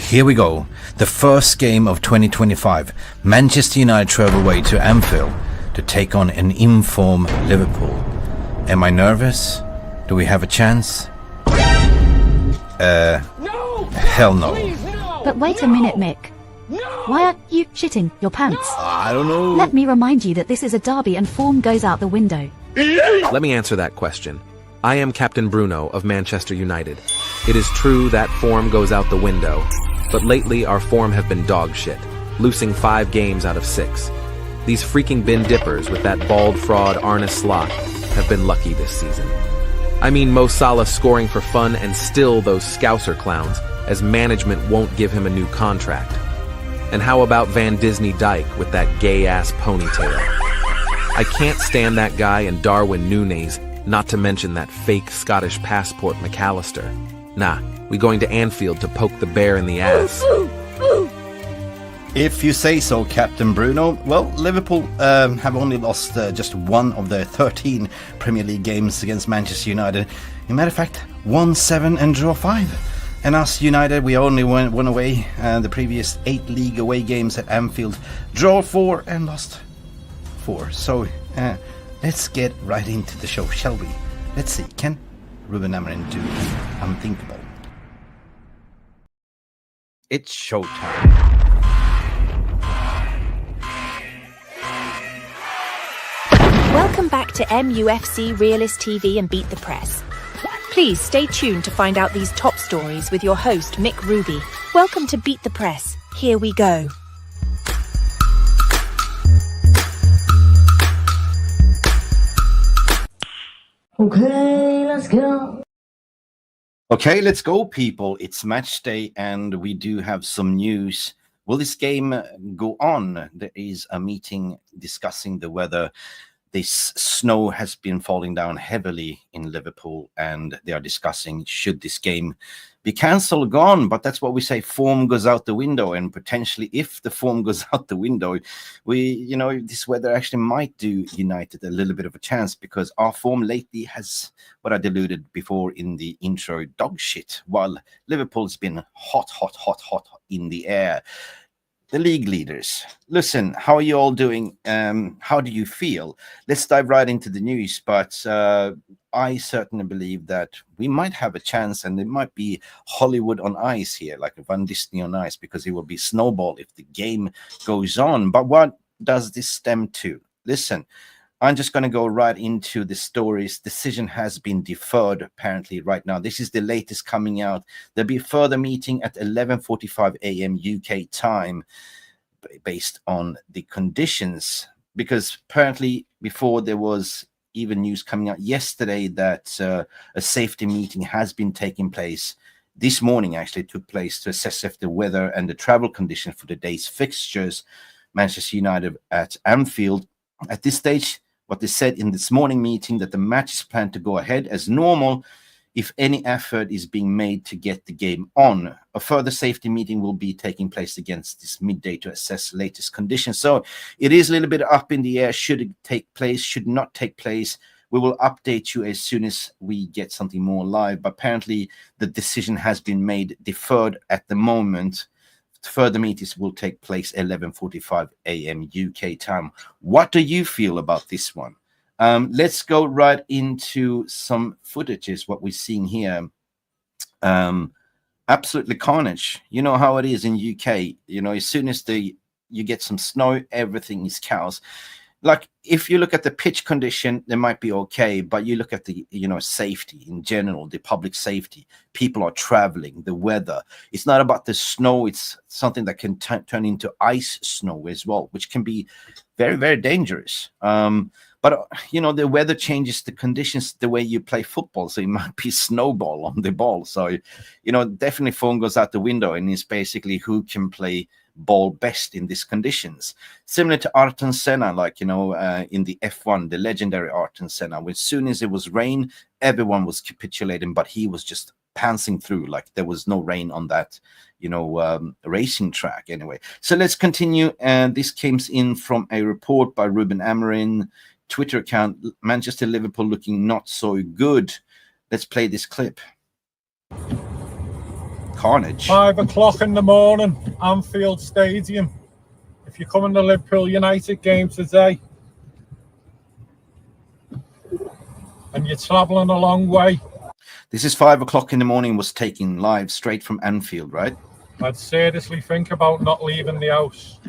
Here we go. The first game of 2025. Manchester United travel away to Anfield to take on an inform Liverpool. Am I nervous? Do we have a chance? No! Hell no. Please, no! But wait a minute, Mick. No! Why are you shitting your pants? I don't know. Let me remind you that this is a derby and form goes out the window. Let me answer that question. I am Captain Bruno of Manchester United. It is true that form goes out the window, but lately our form have been dog shit, losing 5 games out of 6. These freaking bin dippers with that bald fraud Arne Slot have been lucky this season. I mean Mo Salah scoring for fun and still those Scouser clowns, as management won't give him a new contract. And how about Van Disney Dyke with that gay-ass ponytail? I can't stand that guy and Darwin Núñez, not to mention that fake Scottish passport McAllister. Nah, we going to Anfield to poke the bear in the ass. If you say so, Captain Bruno. Well, Liverpool have only lost just one of their 13 Premier League games against Manchester United. As a matter of fact, won 7 and draw 5. And us, United, we only won one away. The previous 8 league away games at Anfield, draw 4 and lost 4. So let's get right into the show, shall we? Let's see, can Ruben Amorim do the unthinkable? It's showtime. Welcome back to MUFC Realist TV and Beat the Press. Please stay tuned to find out these top stories with your host, Mick Ruby. Welcome to Beat the Press. Here we go. Okay, let's go. Okay, let's go, people. It's match day, and we do have some news. Will this game go on? There is a meeting discussing the weather. This snow has been falling down heavily in Liverpool, and they are discussing should this game be cancelled, gone. But that's what we say, form goes out the window, and potentially if the form goes out the window, this weather actually might do United a little bit of a chance, because our form lately has, what I alluded before in the intro, dog shit, while Liverpool's been hot in the air. The league leaders, listen, how are you all doing? How do you feel? Let's dive right into the news, but I certainly believe that we might have a chance, and it might be Hollywood on ice here, like Van Disney on ice, because it will be snowball if the game goes on. But what does this stem to? Listen, I'm just going to go right into the stories. Decision has been deferred, apparently, right now. This is the latest coming out. There'll be a further meeting at 11:45 a.m. UK time based on the conditions, because apparently before there was even news coming out yesterday that a safety meeting has been taking place. This morning actually took place to assess if the weather and the travel condition for the day's fixtures, Manchester United at Anfield. At this stage, what they said in this morning meeting, that the match is planned to go ahead as normal if any effort is being made to get the game on. A further safety meeting will be taking place against this midday to assess latest conditions. So it is a little bit up in the air. Should it take place? Should not take place? We will update you as soon as we get something more live. But apparently the decision has been made, deferred at the moment. Further meetings will take place 11:45 a.m. UK time. What do you feel about this one? Let's go right into some footages, what we're seeing here. Absolutely carnage. You know how it is in UK. As soon as you get some snow, everything is chaos. Like, if you look at the pitch condition, they might be okay, but you look at the safety in general, the public safety, people are traveling, the weather. It's not about the snow. It's something that can turn into ice snow as well, which can be very, very dangerous. But the weather changes the conditions the way you play football, so it might be snowball on the ball. So definitely form goes out the window, and it's basically who can play ball best in these conditions. Similar to Ayrton Senna, in the F1, the legendary Ayrton Senna. As soon as it was rain, everyone was capitulating, but he was just pantsing through like there was no rain on that racing track anyway. So let's continue, and this came in from a report by Ruben Amorim Twitter account. Manchester Liverpool looking not so good. Let's play this clip. carnage. 5 o'clock in the morning, Anfield Stadium. If you're coming to Liverpool United game today and you're travelling a long way, This is 5 o'clock in the morning, was taken live straight from Anfield, right? I'd seriously think about not leaving the house.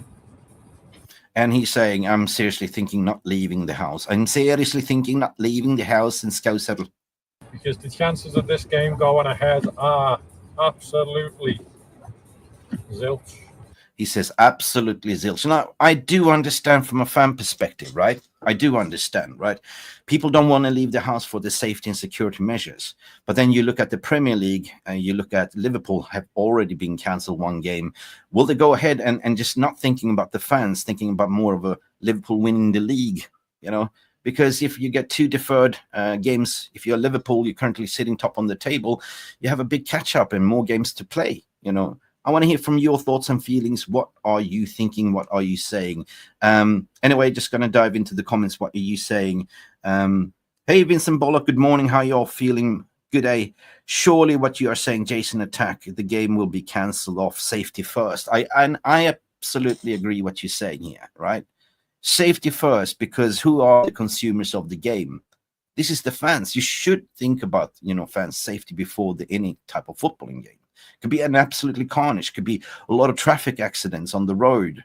And he's saying, I'm seriously thinking not leaving the house. I'm seriously thinking not leaving the house in Scoussettle. Because the chances of this game going ahead are absolutely zilch. He says, absolutely zilch. Now, I do understand from a fan perspective, right? I do understand, right? People don't want to leave the house for the safety and security measures. But then you look at the Premier League, and you look at Liverpool have already been cancelled one game. Will they go ahead and just not thinking about the fans, thinking about more of a Liverpool winning the league, you know? Because if you get 2 deferred games, if you're Liverpool, you're currently sitting top on the table, you have a big catch-up and more games to play, you know? I want to hear from your thoughts and feelings. What are you thinking? What are you saying? Anyway, just going to dive into the comments. What are you saying? Hey, Vincent Bollock, good morning. How are you all feeling? Good day. Surely what you are saying, Jason Attack, the game will be cancelled off safety first. I absolutely agree what you're saying here, right? Safety first, because who are the consumers of the game? This is the fans. You should think about, you know, fans' safety before any type of footballing game. Could be an absolutely carnage. Could be a lot of traffic accidents on the road,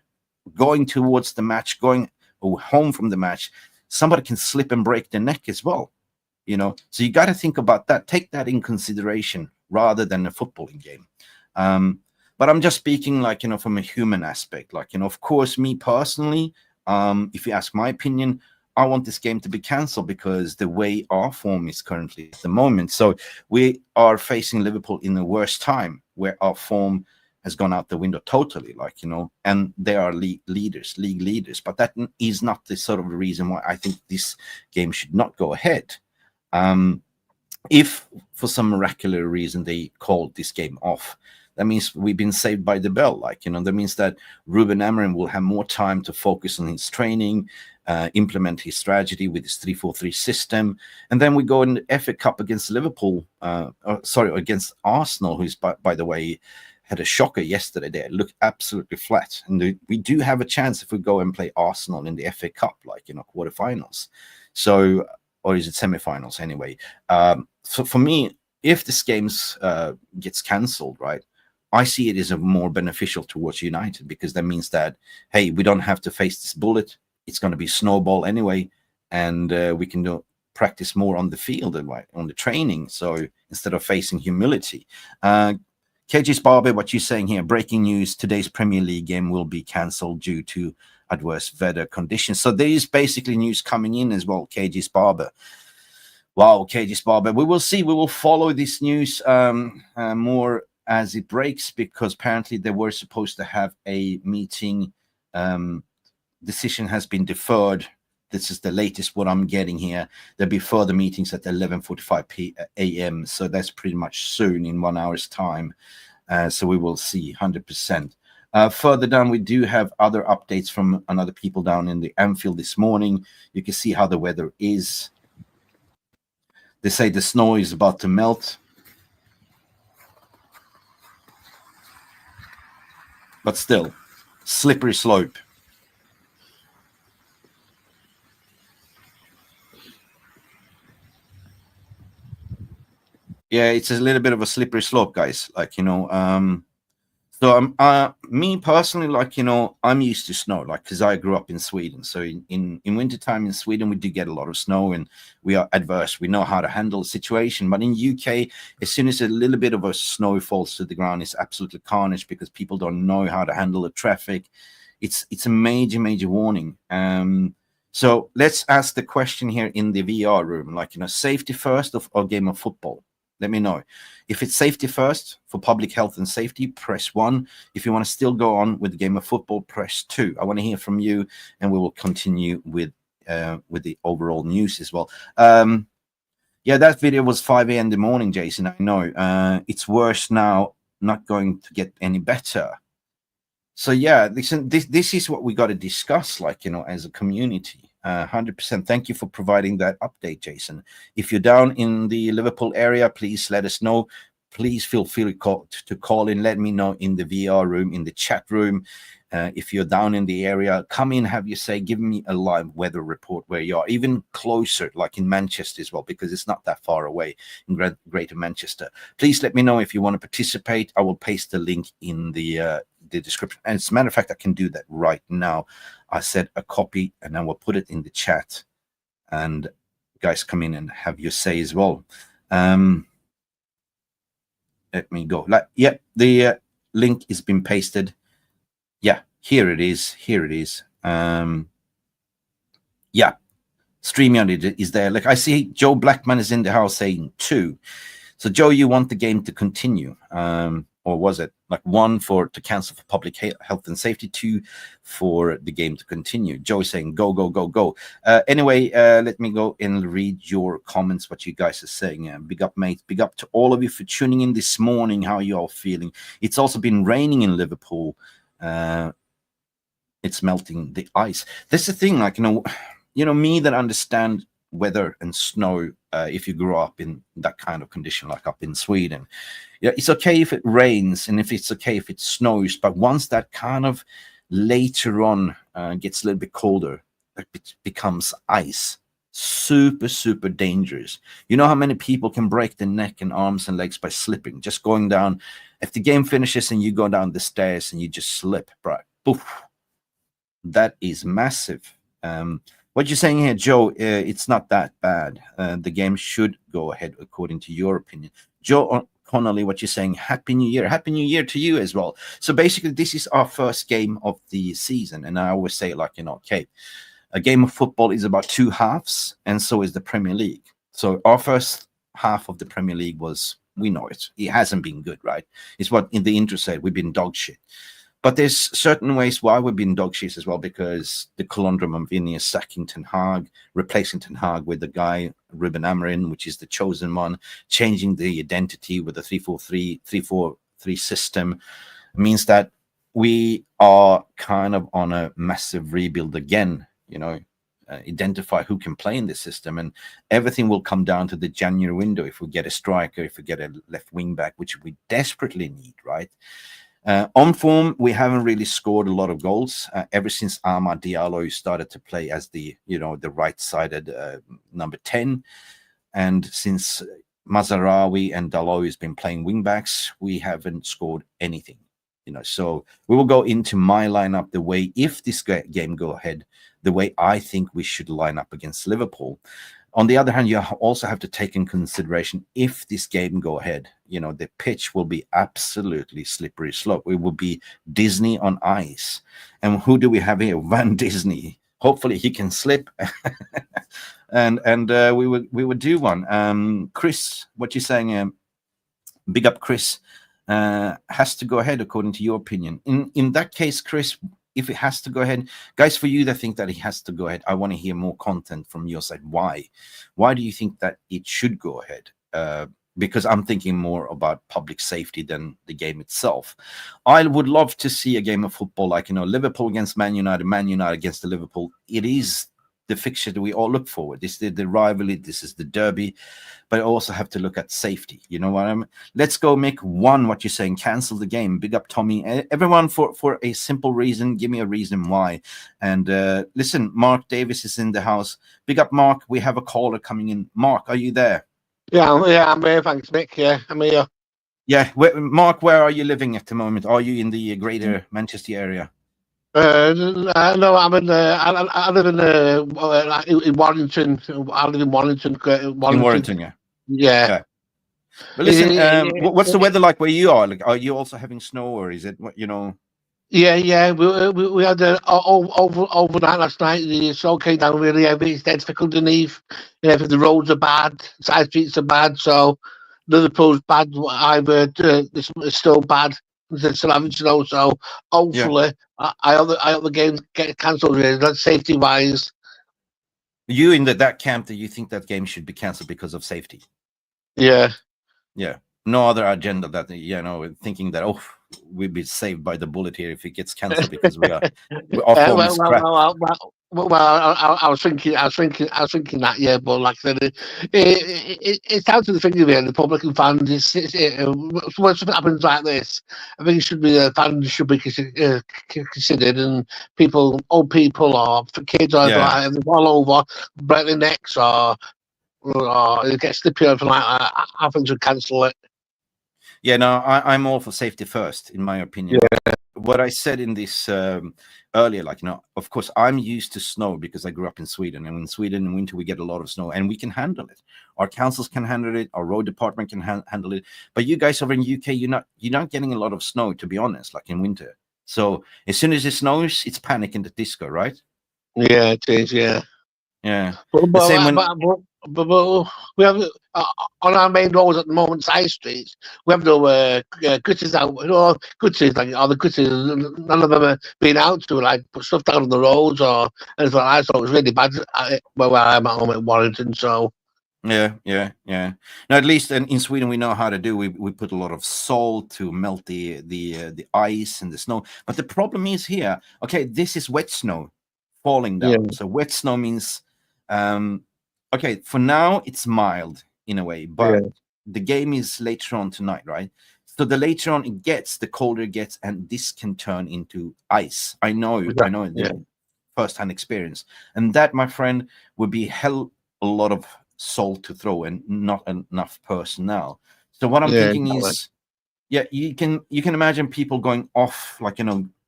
going towards the match, going home from the match. Somebody can slip and break their neck as well, you know. So you got to think about that. Take that in consideration rather than a footballing game. But I'm just speaking, like, you know, from a human aspect. Like, you know, of course, me personally, if you ask my opinion, I want this game to be cancelled because the way our form is currently at the moment. So we are facing Liverpool in the worst time where our form has gone out the window totally, like, you know, and they are league leaders. But that is not the sort of the reason why I think this game should not go ahead. If for some miraculous reason they called this game off, that means we've been saved by the bell. Like, you know, that means that Ruben Amorim will have more time to focus on his training, implement his strategy with his 3-4-3 system. And then we go in the FA Cup against Liverpool, against Arsenal, who's, by the way, had a shocker yesterday. They looked absolutely flat. And we do have a chance if we go and play Arsenal in the FA Cup, like, you know, quarterfinals. So, or is it semifinals anyway? So for me, if this game gets cancelled, right, I see it as a more beneficial towards United, because that means that, hey, we don't have to face this bullet. It's going to be snowball anyway, and we can practice more on the field and on the training. So instead of facing humility, KG's Barber, what you're saying here? Breaking news: today's Premier League game will be cancelled due to adverse weather conditions. So there is basically news coming in as well. KG's Barber. Wow, KG's Barber. We will see. We will follow this news more as it breaks, because apparently they were supposed to have a meeting. Decision has been deferred. This is the latest what I'm getting here. There'll be further meetings at 11:45 a.m. So that's pretty much soon, in 1 hour's time. So we will see 100%. Further down, we do have other updates from another people down in the Anfield this morning. You can see how the weather is. They say the snow is about to melt. But still, slippery slope. Yeah, it's a little bit of a slippery slope, guys. Like, you know, so me personally, like, you know, I'm used to snow, like, because I grew up in Sweden. So in wintertime in Sweden, we do get a lot of snow, and we are adverse. We know how to handle the situation. But in UK, as soon as a little bit of a snow falls to the ground, it's absolutely carnage, because people don't know how to handle the traffic. It's a major warning. So let's ask the question here in the VR room, like, you know, safety first or game of football? Let me know. If it's safety first for public health and safety, press 1. If you want to still go on with the game of football, press 2. I want to hear from you, and we will continue with the overall news as well. Yeah, that video was 5 a.m. in the morning, Jason. I know. It's worse now, not going to get any better. So yeah, listen, this is what we got to discuss, like, you know, as a community. 100%. Thank you for providing that update, Jason. If you're down in the Liverpool area, please let us know. please feel free to call in. Let me know in the VR room, in the chat room. If you're down in the area, come in, have your say, give me a live weather report where you are, even closer, like in Manchester as well, because it's not that far away in Greater Manchester. Please let me know if you want to participate. I will paste the link in the description. And as a matter of fact, I can do that right now. I set a copy and I will put it in the chat. And guys, come in and have your say as well. Let me go. The link has been pasted. Yeah, here it is. Here it is. StreamYard is there. Like, I see Joe Blackman is in the house saying 2. So Joe, you want the game to continue, or was it like 1 to cancel for public health and safety, 2 for the game to continue? Joe is saying go, go, go, go. Anyway, let me go and read your comments, what you guys are saying. Big up, mate. Big up to all of you for tuning in this morning. How you all feeling? It's also been raining in Liverpool. It's melting the ice. That's the thing, like, me that understand weather and snow. If you grew up in that kind of condition, like up in Sweden, yeah, it's okay if it rains and if it's okay if it snows, but once that kind of later on gets a little bit colder, it becomes ice. Super, super dangerous. You know how many people can break their neck and arms and legs by slipping, just going down. If the game finishes and you go down the stairs and you just slip, bro, poof, that is massive. What you're saying here, Joe, it's not that bad. The game should go ahead according to your opinion. Joe Connolly, what you're saying, Happy New Year. Happy New Year to you as well. So basically, this is our first game of the season. And I always say, like, okay, a game of football is about 2 halves, and so is the Premier League. So our first half of the Premier League was, we know it. It hasn't been good, right? It's what in the intro said, we've been dog shit. But there's certain ways why we've been dog shit as well, because the conundrum of Vinny is sacking Ten Hag, replacing Ten Hag with the guy, Ruben Amorim, which is the chosen one, changing the identity with the 3-4-3 system, means that we are kind of on a massive rebuild again. Identify who can play in this system, and everything will come down to the January window. If we get a striker, if we get a left wing back, which we desperately need, right? On form, we haven't really scored a lot of goals ever since Amad Diallo started to play as the right-sided number 10, and since Mazarawi and Dalot has been playing wing backs, we haven't scored anything. So we will go into my lineup the way, if this game go ahead, the way I think we should line up against Liverpool. On the other hand, you also have to take in consideration, if this game go ahead, the pitch will be absolutely slippery slope. It will be Disney on ice. And who do we have here? Van Disney. Hopefully he can slip. and we would do one. Chris, what you're saying, big up Chris, has to go ahead according to your opinion. In that case, Chris, if it has to go ahead, guys, for you that think that it has to go ahead, I want to hear more content from your side. Why do you think that it should go ahead? Because I'm thinking more about public safety than the game itself. I would love to see a game of football like, Liverpool against Man United, Man United against the Liverpool. It is the fixture that we all look forward. This is the rivalry, this is the derby, but I also have to look at safety. You know what I mean? Let's go make one, what you're saying, cancel the game. Big up Tommy. Everyone, for a simple reason, give me a reason why. And listen, Mark Davis is in the house. Big up Mark, we have a caller coming in. Mark, are you there? Yeah, I'm here, thanks Mick. Yeah, I'm here. Yeah, Mark, where are you living at the moment? Are you in the greater Manchester area? No, I'm in. I live in Warrington. I live in Warrington. In Warrington, yeah. Yeah. But listen, what's the weather like where you are? Like, are you also having snow, or is it Yeah. We had overnight last night. The snow came down really heavy. It's difficult underneath. The roads are bad. Side streets are bad. So Liverpool's bad. It's still bad. They're still having snow. So hopefully, I hope the game get cancelled. Really, safety wise. You in that camp that you think that game should be cancelled because of safety? Yeah. No other agenda that thinking that we'll be saved by the bullet here if it gets cancelled because our form is crap. I was thinking that, yeah, but like I said, it's down to the thing of it, the public and fans. When something happens like this, I think fans should be considered, and old people or kids or anything like fall over, break their necks or it gets slippy or anything like that. I think should cancel it. Yeah, no, I'm all for safety first, in my opinion. Yeah. What I said in this earlier, like, of course, I'm used to snow because I grew up in Sweden. And in Sweden, in winter, we get a lot of snow and we can handle it. Our councils can handle it. Our road department can handle it. But you guys over in UK, you're not getting a lot of snow, to be honest, like in winter. So as soon as it snows, it's panic in the disco, right? Yeah, it is, yeah. Yeah. But we have on our main roads at the moment, side streets, we have no gutters out. Gutters, like all the gutters, none of them are being out to like put stuff down on the roads or anything like that. So it was really bad where I'm at home in Warrington. So yeah. Now at least in Sweden we know how to do. We put a lot of salt to melt the ice and the snow. But the problem is here. Okay, this is wet snow falling down. Yeah. So wet snow means. Okay, for now it's mild in a way, but the game is later on tonight, right? So the later on it gets, the colder it gets, and this can turn into ice. I know first-hand experience, and that, my friend, would be a lot of salt to throw and not enough personnel. So what I'm thinking is, you can imagine people going off, like,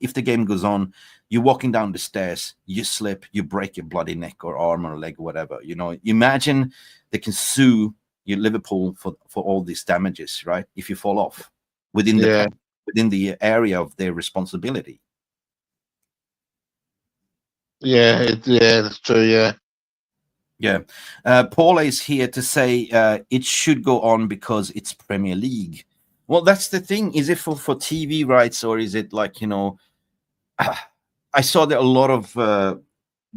if the game goes on, you're walking down the stairs, you slip, you break your bloody neck or arm or leg or whatever. Imagine they can sue you, Liverpool, for all these damages, right? If you fall off within the area of their responsibility. Yeah, that's true. Yeah. Paula is here to say it should go on because it's Premier League. Well, that's the thing. Is it for TV rights, or is it like, I saw there a lot of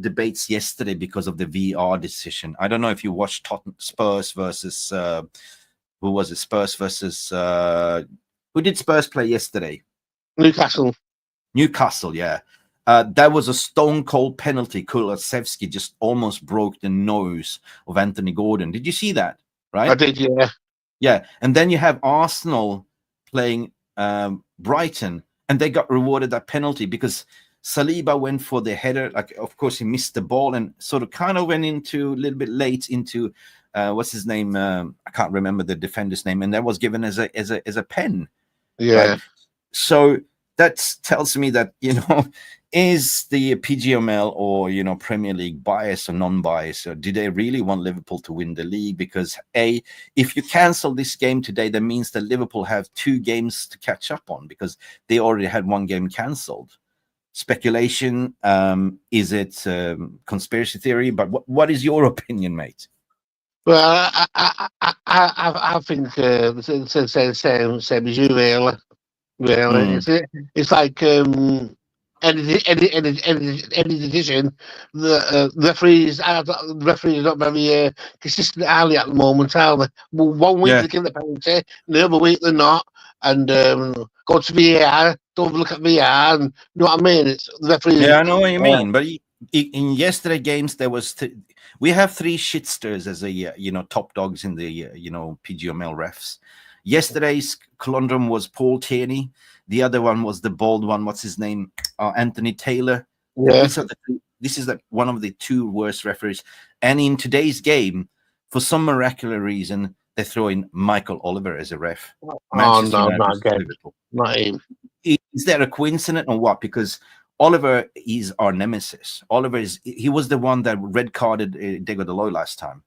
debates yesterday because of the VR decision. I don't know if you watched Spurs versus who was it? Spurs versus who did Spurs play yesterday? Newcastle, yeah. That was a stone cold penalty. Kulusevski just almost broke the nose of Anthony Gordon. Did you see that? Right? I did, yeah. Yeah, and then you have Arsenal playing Brighton, and they got rewarded that penalty because Saliba went for the header. Like, of course, he missed the ball and sort of kind of went into a little bit late into what's his name? I can't remember the defender's name, and that was given as a pen. Yeah. Right? So that tells me that is the PGML or Premier League biased or non-biased, or do they really want Liverpool to win the league? Because if you cancel this game today, that means that Liverpool have 2 games to catch up on because they already had 1 game cancelled. Speculation, is it conspiracy theory? But what is your opinion, mate? Well, I think the same as you, really. It's like any decision. The referees are not very consistent early at the moment, are they? 1 week they give the penalty, the other week they're not, and go to VAR, don't look at VAR, and you know what I mean? It's the referees. Yeah, I know what you mean, but in yesterday games there was we have 3 shitsters as a top dogs in the PGML refs. Yesterday's conundrum was Paul Tierney. The other one was the bald one. What's his name? Anthony Taylor. Yeah. This is one of the 2 worst referees. And in today's game, for some miraculous reason, they throw in Michael Oliver as a ref. Oh, no, not good. Not him. Is there a coincidence or what? Because Oliver is our nemesis. Oliver he was the one that red carded Diego Dalot last time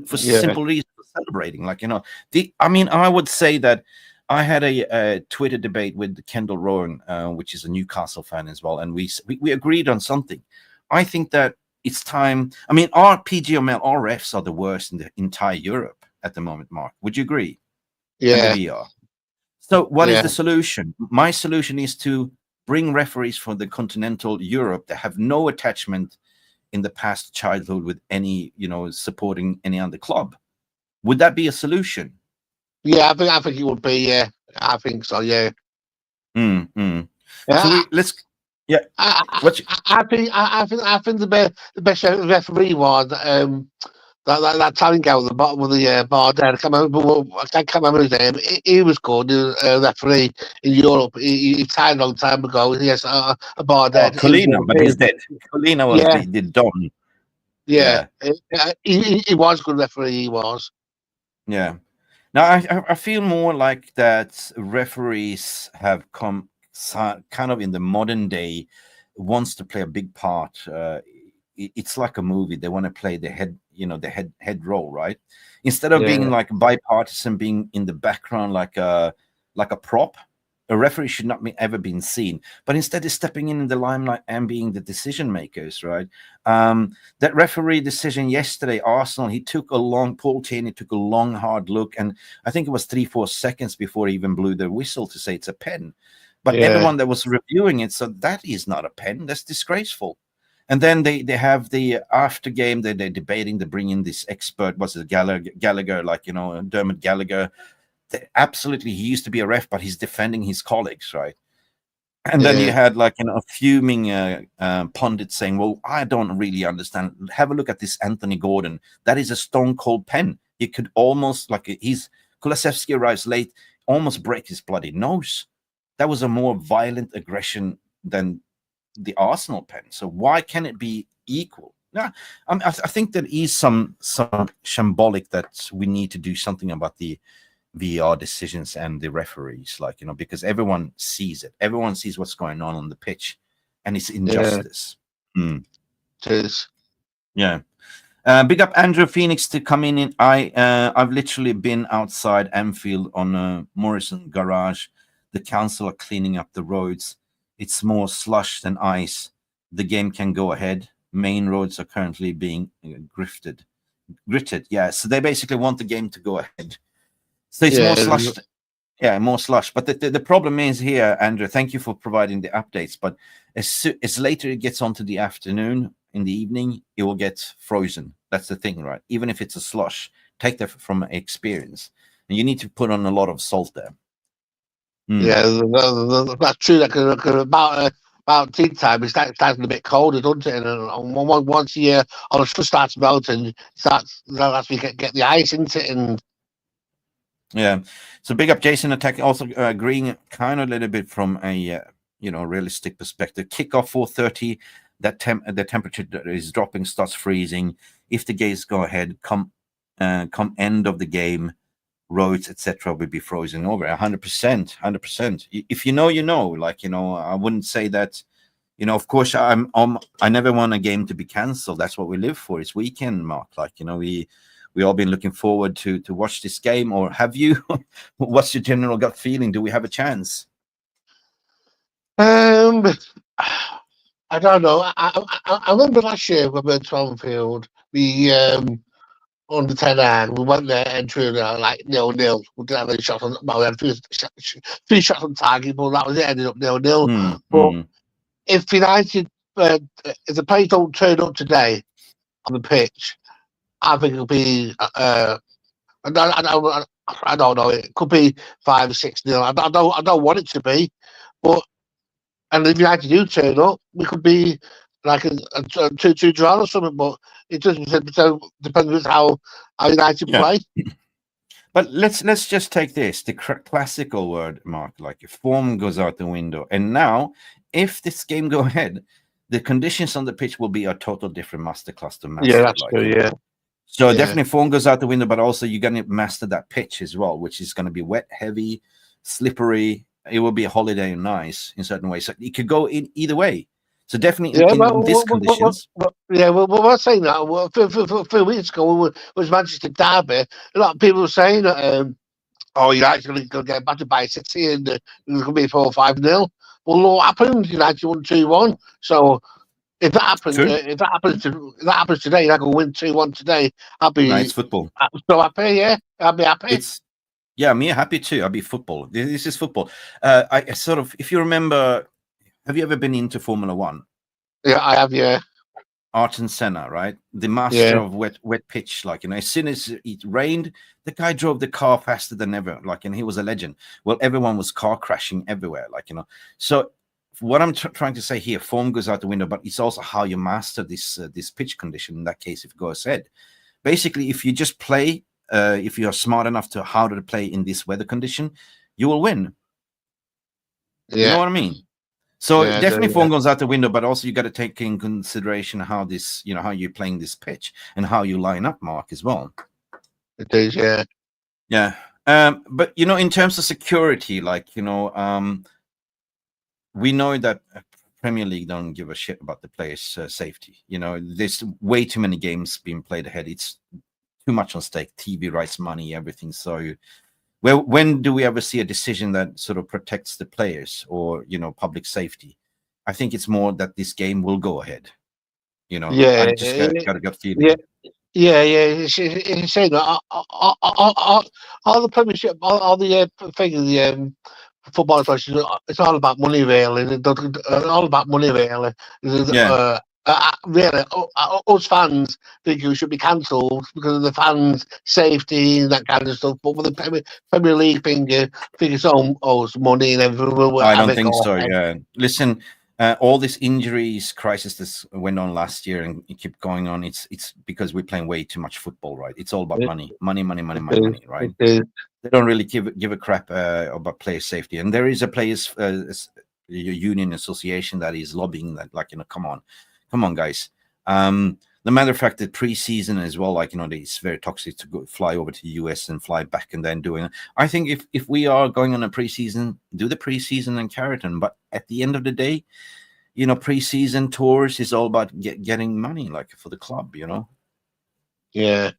for simple reasons, for celebrating. Like, I would say that I had a Twitter debate with Kendall Rowan, which is a Newcastle fan as well, and we agreed on something. I think that it's time. I mean, our PGML, our refs are the worst in the entire Europe at the moment, Mark. Would you agree? Yeah. We are. So what is the solution? My solution is to bring referees from the continental Europe that have no attachment in the past childhood with any, supporting any other club. Would that be a solution? Yeah, I think it would be. Yeah, I think so. Yeah. Mm, mm. Yeah, So let's. Yeah. What? I think the best referee was that Italian guy at the bottom of the bar there. I can't remember his name. He was good. He was a referee in Europe. He retired a long time ago. Yes, a bar there. Colina, but he's dead. Colina was the Don. Yeah. He was a good referee. He was. Yeah. Now I feel more like that referees have come kind of in the modern day wants to play a big part. It's like a movie. They want to play the head role, right? Instead of being like bipartisan, being in the background like a prop. A referee should not be ever been seen, but instead is stepping in the limelight and being the decision makers, right? That referee decision yesterday, Arsenal, Paul Tierney took a long, hard look, and I think it was 3-4 seconds before he even blew the whistle to say it's a pen. But everyone that was reviewing it, so that is not a pen. That's disgraceful. And then they have the after game, they're debating, they bring in this expert, what's it, Gallagher, Dermot Gallagher. Absolutely, he used to be a ref, but he's defending his colleagues, right? And then you had a fuming pundit saying, well, I don't really understand. Have a look at this Anthony Gordon. That is a stone cold pen. He could almost, Kulusevski arrives late, almost break his bloody nose. That was a more violent aggression than the Arsenal pen. So why can it be equal? Yeah, I think there is some shambolic that we need to do something about the VAR decisions and the referees, because everyone sees it. Everyone sees what's going on the pitch, and it's injustice. It is. Yeah. Big up Andrew Phoenix to come in. I've literally been outside Anfield on Morrison Garage. The council are cleaning up the roads. It's more slush than ice. The game can go ahead. Main roads are currently being gritted. Yeah, so they basically want the game to go ahead. So it's more slush. Yeah, more slush. But the problem is here, Andrew, thank you for providing the updates. But as later it gets onto the afternoon, in the evening, it will get frozen. That's the thing, right? Even if it's a slush, take that from experience. And you need to put on a lot of salt there. Yeah, that's true. About tea time, it's starting a bit colder, doesn't it? And once a year, all the stuff starts melting, that's when you get the ice into it. And yeah, so big up Jason Attack, also agreeing kind of a little bit from a realistic perspective. Kickoff 4:30, the temperature is dropping, starts freezing. If the games go ahead, come end of the game, roads etc. will be frozen over. 100%. If you know, you know. I wouldn't say that. Of course, I never want a game to be cancelled. That's what we live for. It's weekend, Mark. We all been looking forward to watch this game. Or have you? What's your general gut feeling? Do we have a chance? I don't know. I remember last year when we went to Anfield, we under 10 we went there and drew 0-0. We didn't have any shots on. Well, we had three shots on target, but that was it. Ended up 0-0. But if United, if the players don't turn up today on the pitch, I think it'll be. I don't know. It could be 5-6-0. I don't want it to be, but and if United do turn up, we could be like a 2-2 draw or something. But it doesn't depend on how United play. But let's just take this, the classical word, Mark, like if form goes out the window. And now, if this game go ahead, the conditions on the pitch will be a total different masterclass to master. Yeah, that's true, yeah. So definitely form goes out the window, but also you're going to master that pitch as well, which is going to be wet, heavy, slippery. It will be a holiday and nice in certain ways. So it could go in either way. So definitely in these conditions. We're saying that. Well, a few weeks ago, was Manchester Derby. A lot of people were saying that, United's going to get battered by City and it's going to be 4-5-0. Well, what happened? United won 2-1. So if that happens, if that happens today, United will win 2-1 today. I'll be nice football. I'm so happy. Yeah, I'll be happy. Yeah, me happy too. I'll be football. This is football. I sort of, if you remember. Have you ever been into Formula One? Yeah, I have, yeah. Ayrton Senna, right? The master of wet pitch. Like, as soon as it rained, the guy drove the car faster than ever. Like, and he was a legend. Well, everyone was car crashing everywhere. Like, So what I'm trying to say here, form goes out the window, but it's also how you master this pitch condition. In that case, if it goes ahead, basically, if you just play, if you are smart enough to how to play in this weather condition, you will win. You know what I mean? So definitely form goes out the window, but also you got to take in consideration how this, how you're playing this pitch and how you line up, Mark, as well. It is, yeah. Yeah. But, in terms of security, like, we know that Premier League don't give a shit about the players' safety. There's way too many games being played ahead. It's too much on stake, TV rights, money, everything. So when do we ever see a decision that sort of protects the players or, public safety? I think it's more that this game will go ahead. I just got a gut feeling. Yeah. It's saying that all the Premiership, all the thing, football association, it's all about money, really. It's all about money, really. Yeah. Really, us fans think it should be cancelled because of the fans' safety and that kind of stuff. But with the Premier League thing, think it's owes money and everything. I don't think so. Yeah, listen, all this injuries crisis that went on last year and it kept going on. It's because we're playing way too much football, right? It's all about money, right? They don't really give a crap about player safety, and there is a players union association that is lobbying that, like, Come on, guys. The matter of fact that preseason as well, like, it's very toxic to fly over to the US and fly back and then doing it. I think if we are going on a preseason, do the preseason and carry it on. But at the end of the day, preseason tours is all about getting money, like, for the club, Yeah.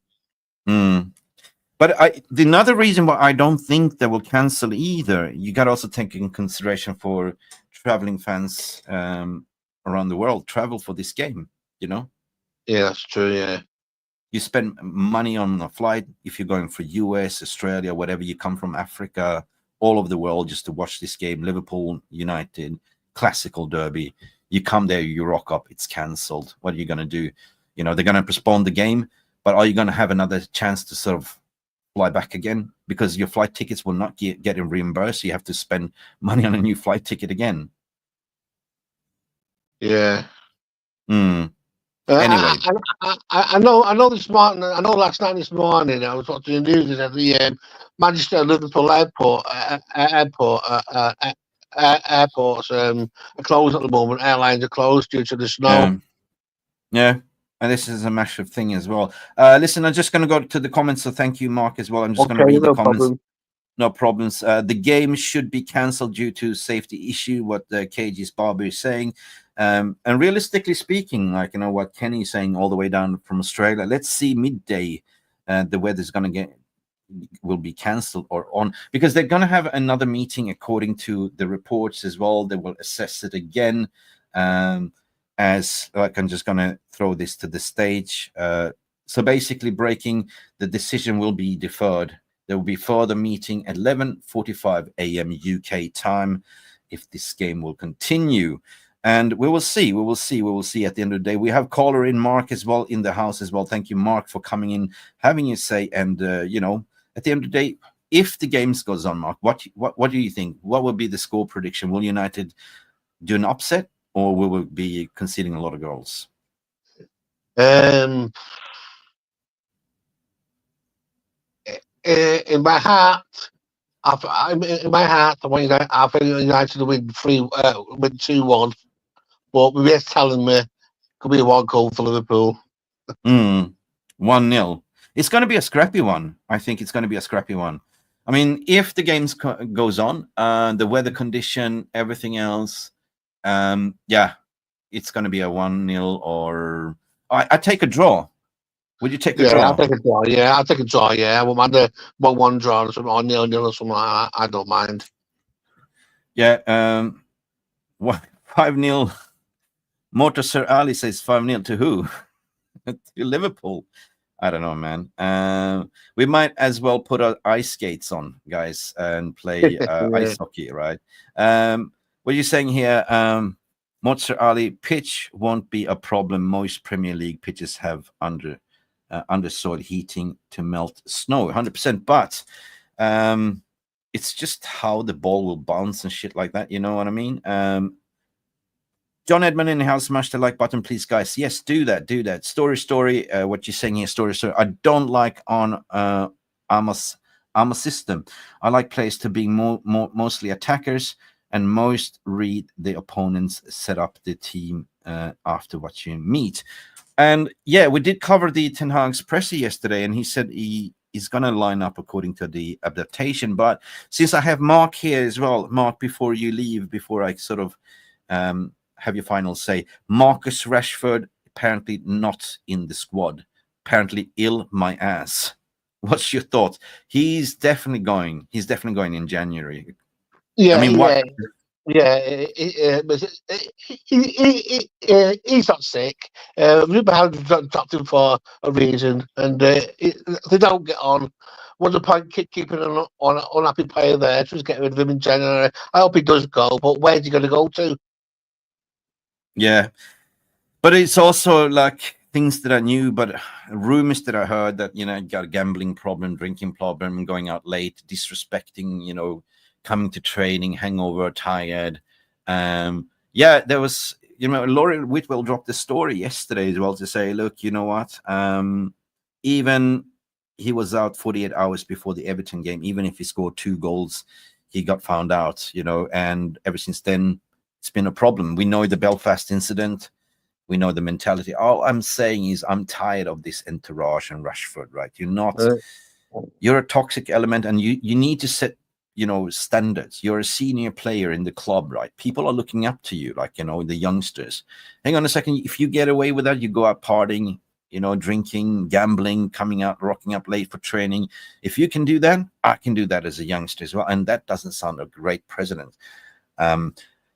But another reason why I don't think they will cancel either, you got to also take in consideration for traveling fans around the world travel for this game. Yeah, that's true. Yeah, you spend money on a flight if you're going for US, Australia, whatever. You come from Africa, all over the world just to watch this game. Liverpool United classical derby. You come there, you rock up, it's cancelled. What are you going to do? They're going to postpone the game, but are you going to have another chance to sort of fly back again? Because your flight tickets will not get reimbursed. You have to spend money on a new flight ticket again. Yeah. Anyway, I know this morning. I know last night, this morning, I was watching the news at the Manchester Liverpool airports are closed at the moment. Airlines are closed due to the snow. Yeah. And this is a massive thing as well. Listen, I'm just going to go to the comments. So thank you, Mark, as well. I'm just going to read the comments. No problems. The game should be cancelled due to safety issue. What the KG's Barber is saying. And realistically speaking, like, what Kenny's saying all the way down from Australia, let's see midday, the weather's going to will be cancelled or on, because they're going to have another meeting according to the reports as well. They will assess it again. As like, I'm just going to throw this to the stage. So basically breaking, the decision will be deferred. There will be further meeting at 11:45 a.m. UK time if this game will continue. And we will see. We will see at the end of the day. We have caller in Mark as well in the house as well. Thank you, Mark, for coming in, having your say. And, at the end of the day, if the games goes on, Mark, what do you think? What will be the score prediction? Will United do an upset or will we be conceding a lot of goals? In my heart, I think United will win 2-1. But my best telling me could be a 1 goal for Liverpool. 1-0. It's going to be a scrappy one. I think it's going to be a scrappy one. I mean, if the game goes on, the weather condition, everything else, it's going to be a 1-0 or I take a draw. Would you take a draw? I'll take a draw. Yeah, I'll take a draw. Yeah, I won't mind a 1-1 draw or something, or 0-0 or something like that. I don't mind. Yeah, 5-0. Motor Sir Ali says 5-0 to who? To Liverpool. I don't know, man. We might as well put our ice skates on, guys, and play ice hockey, right? What are you saying here? Mozart Ali, pitch won't be a problem. Most Premier League pitches have undersoil heating to melt snow, 100%. But it's just how the ball will bounce and shit like that. You know what I mean? John Edmund in the house, smash the like button, please, guys. Yes, do that. Story. What you're saying here, story. I don't like on Amos system. I like players to be mostly attackers, and most read the opponents, set up the team after what you meet. And yeah, we did cover the Ten Hag's presser yesterday, and he said he is going to line up according to the adaptation. But since I have Mark here as well, Mark, before you leave, before I sort of have your final say, Marcus Rashford apparently not in the squad, apparently ill my ass. What's your thoughts? He's definitely going in January. Yeah, I mean, what? He's not sick. Ruben had dropped him for a reason, and they don't get on. What's the point keeping an unhappy player there? Just get rid of him in January. I hope he does go, but where's he going to go to? Yeah, but it's also like things that I knew, but rumors that I heard that, you know, got a gambling problem, drinking problem, going out late, disrespecting, you know, coming to training, hangover, tired. Yeah, there was, you know, Laurie Whitwell dropped the story yesterday as well to say, look, you know what? Even he was out 48 hours before the Everton game. Even if he scored 2 goals, he got found out, you know, and ever since then, it's been a problem. We know the Belfast incident. We know the mentality. All I'm saying is I'm tired of this entourage and Rashford, right? You're a toxic element, and you need to set, you know, standards. You're a senior player in the club, right? People are looking up to you, like, you know, the youngsters. Hang on a second. If you get away with that, you go out partying, you know, drinking, gambling, coming out, rocking up late for training. If you can do that, I can do that as a youngster as well. And that doesn't sound a great precedent.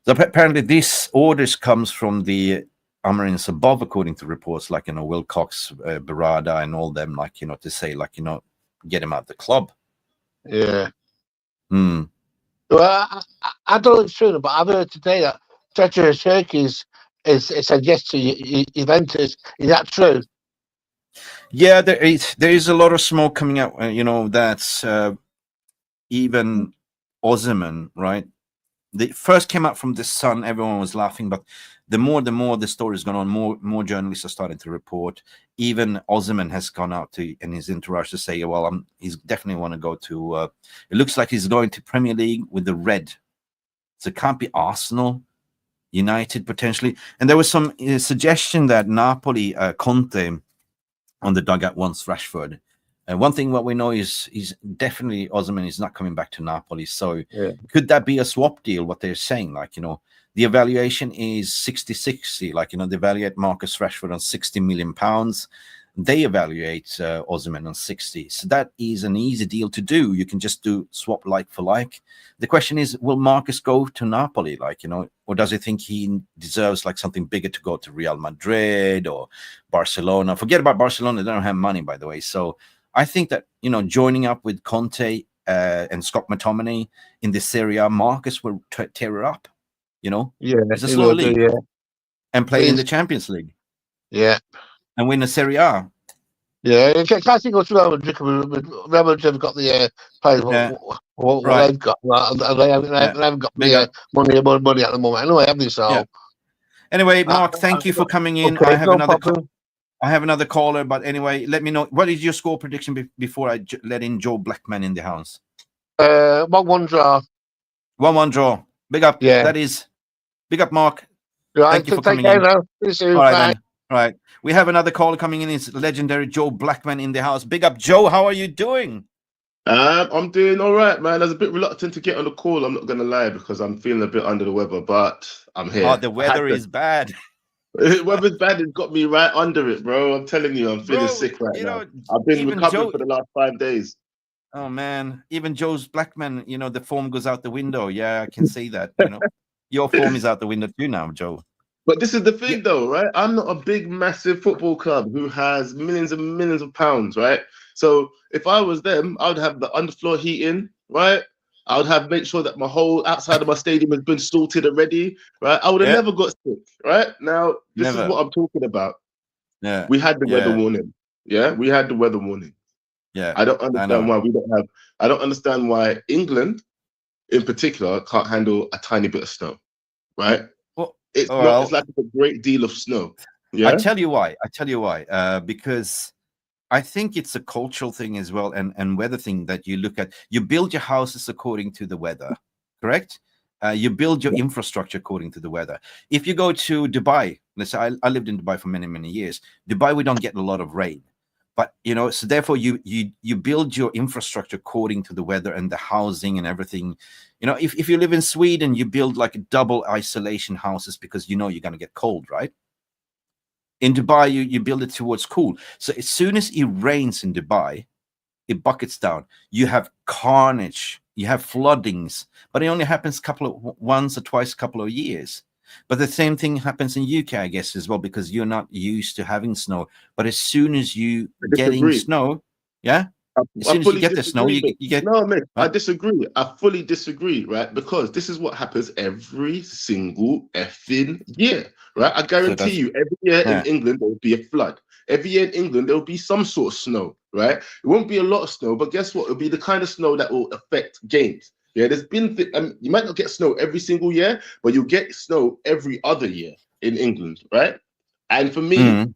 So apparently this orders comes from the Amarins above, according to reports like, you know, Wilcox, Barada and all them, like, you know, to say, like, you know, get him out of the club. Yeah. Well, I don't know if it's true, but I've heard today that Treacher Shirky is said yes to Juventus. Is that true? Yeah, there is a lot of smoke coming out. You know, that's even Osimhen, right? They first came out from the Sun, everyone was laughing, but the more the story's gone on, more journalists are starting to report. Even Osimhen has gone out in his entourage to say, well, he's definitely want to go to. It looks like he's going to Premier League with the red, so it can't be Arsenal, United potentially. And there was some suggestion that Napoli, Conte, on the dugout wants Rashford. And one thing what we know is he's definitely Osimhen is not coming back to Napoli. So could that be a swap deal? What they're saying, like, you know, the evaluation is 60-60. Like, you know, they evaluate Marcus Rashford on £60 million. They evaluate Osimhen on 60. So that is an easy deal to do. You can just do swap like for like. The question is, will Marcus go to Napoli? Like, you know, or does he think he deserves like something bigger to go to Real Madrid or Barcelona? Forget about Barcelona. They don't have money, by the way. So I think that, you know, joining up with Conte and Scott McTominay in this Serie A, Marcus will tear it up, you know? Yeah. It's a slow league. And play in the Champions League. Yeah. And win the Serie A. Yeah. Classic goes to Real Madrid. Real Madrid have got the players what they've got. And they haven't got the money at the moment. Anyway, have they? So. Yeah. Anyway, Mark, thank you for coming in. Okay, I have another caller, but anyway, let me know. What is your score prediction before I let in Joe Blackman in the house? 1-1 draw. 1-1 draw. Big up. Yeah. That is. Big up, Mark. Right, thank you for coming in. Now. See you soon. All right, all right. We have another caller coming in. It's legendary Joe Blackman in the house. Big up, Joe. How are you doing? I'm doing all right, man. I was a bit reluctant to get on the call. I'm not going to lie, because I'm feeling a bit under the weather, but I'm here. Oh, the weather is bad. Weather's bad. It's got me right under it, bro. I'm telling you, I'm feeling sick right now. I've been recovering for the last 5 days. Oh man, even Joe's Blackman, you know, the form goes out the window. Yeah, I can see that. You know, your form is out the window too now, Joe. But this is the thing, though, right? I'm not a big, massive football club who has millions and millions of pounds, right? So if I was them, I would have the underfloor heating, right? I would have make sure that my whole outside of my stadium has been sorted already, right? I would have never got sick, right? Now, this is Never. what I'm talking about. Yeah. We had the Yeah. weather warning. Yeah, we had the weather warning. Yeah. I don't understand know. why we don't have. I don't understand why England, in particular, can't handle a tiny bit of snow, right? Well, It's not. well, It's like a great deal of snow. Yeah, I tell you why. Because I think it's a cultural thing as well, and weather thing that you look at. You build your houses according to the weather, correct? You build your infrastructure according to the weather. If you go to Dubai, let's say I lived in Dubai for many years. Dubai, we don't get a lot of rain, but so therefore you build your infrastructure according to the weather and the housing and everything. If you live in Sweden, you build like double isolation houses because you're going to get cold, right? In Dubai, you build it towards cool. So as soon as it rains in Dubai, it buckets down. You have carnage, you have floodings, but it only happens once or twice a couple of years. But the same thing happens in UK, I guess, as well, because you're not used to having snow. But as soon as you getting snow, yeah, as soon as you get the snow, you get. No, mate, I disagree. I fully disagree, right? Because this is what happens every single effing year, right? I guarantee you, every year in England there will be a flood. Every year in England there will be some sort of snow, right? It won't be a lot of snow, but guess what? It'll be the kind of snow that will affect games. Yeah, there's been you might not get snow every single year, but you'll get snow every other year in England, right? And for me,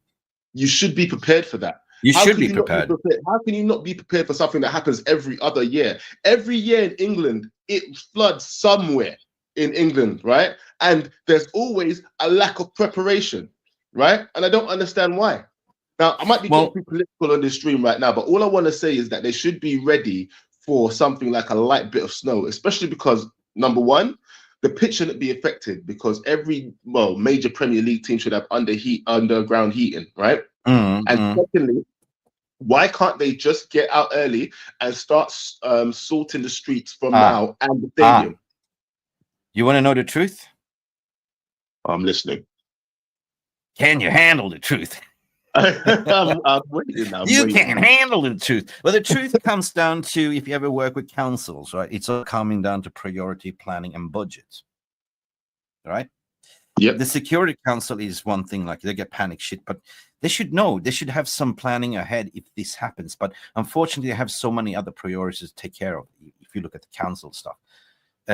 you should be prepared for that. You should be prepared. How can you not be prepared for something that happens every other year? Every year in England, it floods somewhere in England, right? And there's always a lack of preparation, right? And I don't understand why. Now, I might be getting too political on this stream right now, but all I want to say is that they should be ready for something like a light bit of snow, especially because, number one, the pitch shouldn't be affected because every major Premier League team should have underground heating, right? And secondly, why can't they just get out early and start sorting the streets from now and the stadium? You want to know the truth? I'm listening. Can you handle the truth? I'm waiting now. You can't handle the truth. Well, the truth comes down to, if you ever work with councils, right? It's all coming down to priority planning and budget, right? Yeah. The Security Council is one thing, like they get panic shit, but they should know. They should have some planning ahead if this happens. But unfortunately, they have so many other priorities to take care of. If you look at the council stuff,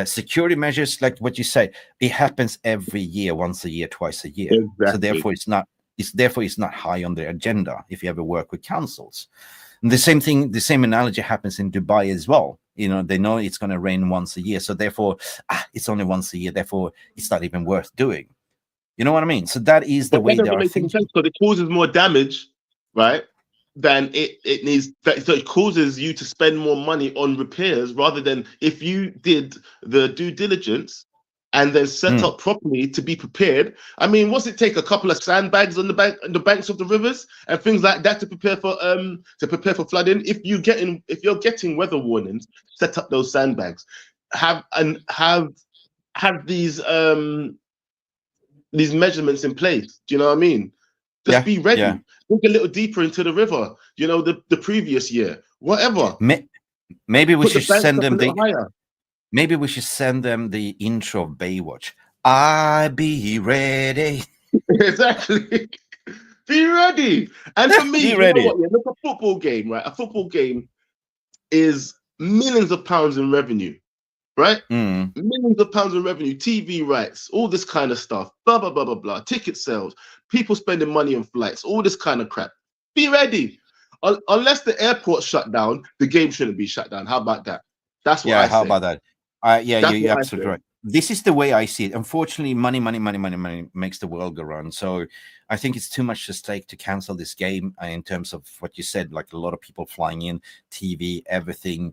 security measures, like what you say, it happens every year, once a year, twice a year. Exactly. So therefore, it's not high on their agenda if you ever work with councils. And the same thing, the same analogy happens in Dubai as well. They know it's going to rain once a year, so therefore it's only once a year. Therefore, it's not even worth doing. You know what I mean? So that is the way they are thinking. Because it causes more damage, right? Than it needs. So it causes you to spend more money on repairs rather than if you did the due diligence and then set up properly to be prepared. I mean, what's it take? A couple of sandbags on the banks of the rivers and things like that to prepare for flooding. If you're getting weather warnings, set up those sandbags. Have these measurements in place. Do you know what I mean? Just be ready. Yeah. Look a little deeper into the river. The previous year, whatever. Maybe we should send them higher. Maybe we should send them the intro of Baywatch. I be ready. Exactly. Be ready. And for me, be ready. Look, a football game, right? A football game is millions of pounds in revenue, right? Millions of pounds in revenue, TV rights, all this kind of stuff, blah, blah, blah, blah, blah, ticket sales, people spending money on flights, all this kind of crap. Be ready. Unless the airport shut down, the game shouldn't be shut down. How about that? That's what I say. How about that? You're absolutely right. This is the way I see it. Unfortunately, money makes the world go round. So I think it's too much to stake to cancel this game in terms of what you said, like a lot of people flying in, TV, everything.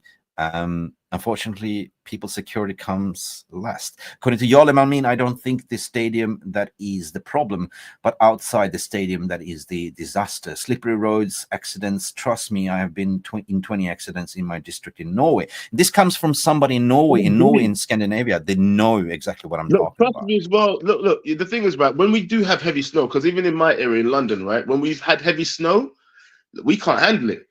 Unfortunately, people's security comes last. According to Yolim, I don't think the stadium that is the problem, but outside the stadium that is the disaster. Slippery roads, accidents. Trust me, I have been in 20 accidents in my district in Norway. This comes from somebody in Norway, in Scandinavia. They know exactly what I'm talking about. Me as well. Look, the thing is, right, when we do have heavy snow, because even in my area in London, right, when we've had heavy snow, we can't handle it.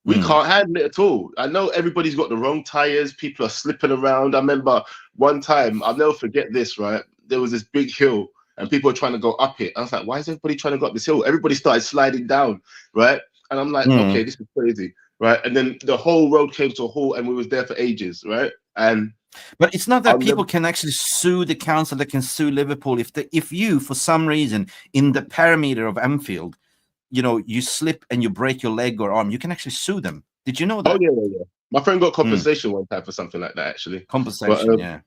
We can't handle it at all. I know everybody's got the wrong tires. People are slipping around. I remember one time, I'll never forget this, right? There was this big hill and people were trying to go up it. I was like, why is everybody trying to go up this hill? Everybody started sliding down, right? And I'm like, okay, this is crazy, right? And then the whole road came to a halt and we was there for ages, right? But it's not that people can actually sue the council. They can sue Liverpool if you, for some reason, in the perimeter of Anfield, you slip and you break your leg or arm, you can actually sue them. Did you know that? Oh yeah. My friend got compensation one time for something like that, actually. Compensation, yeah.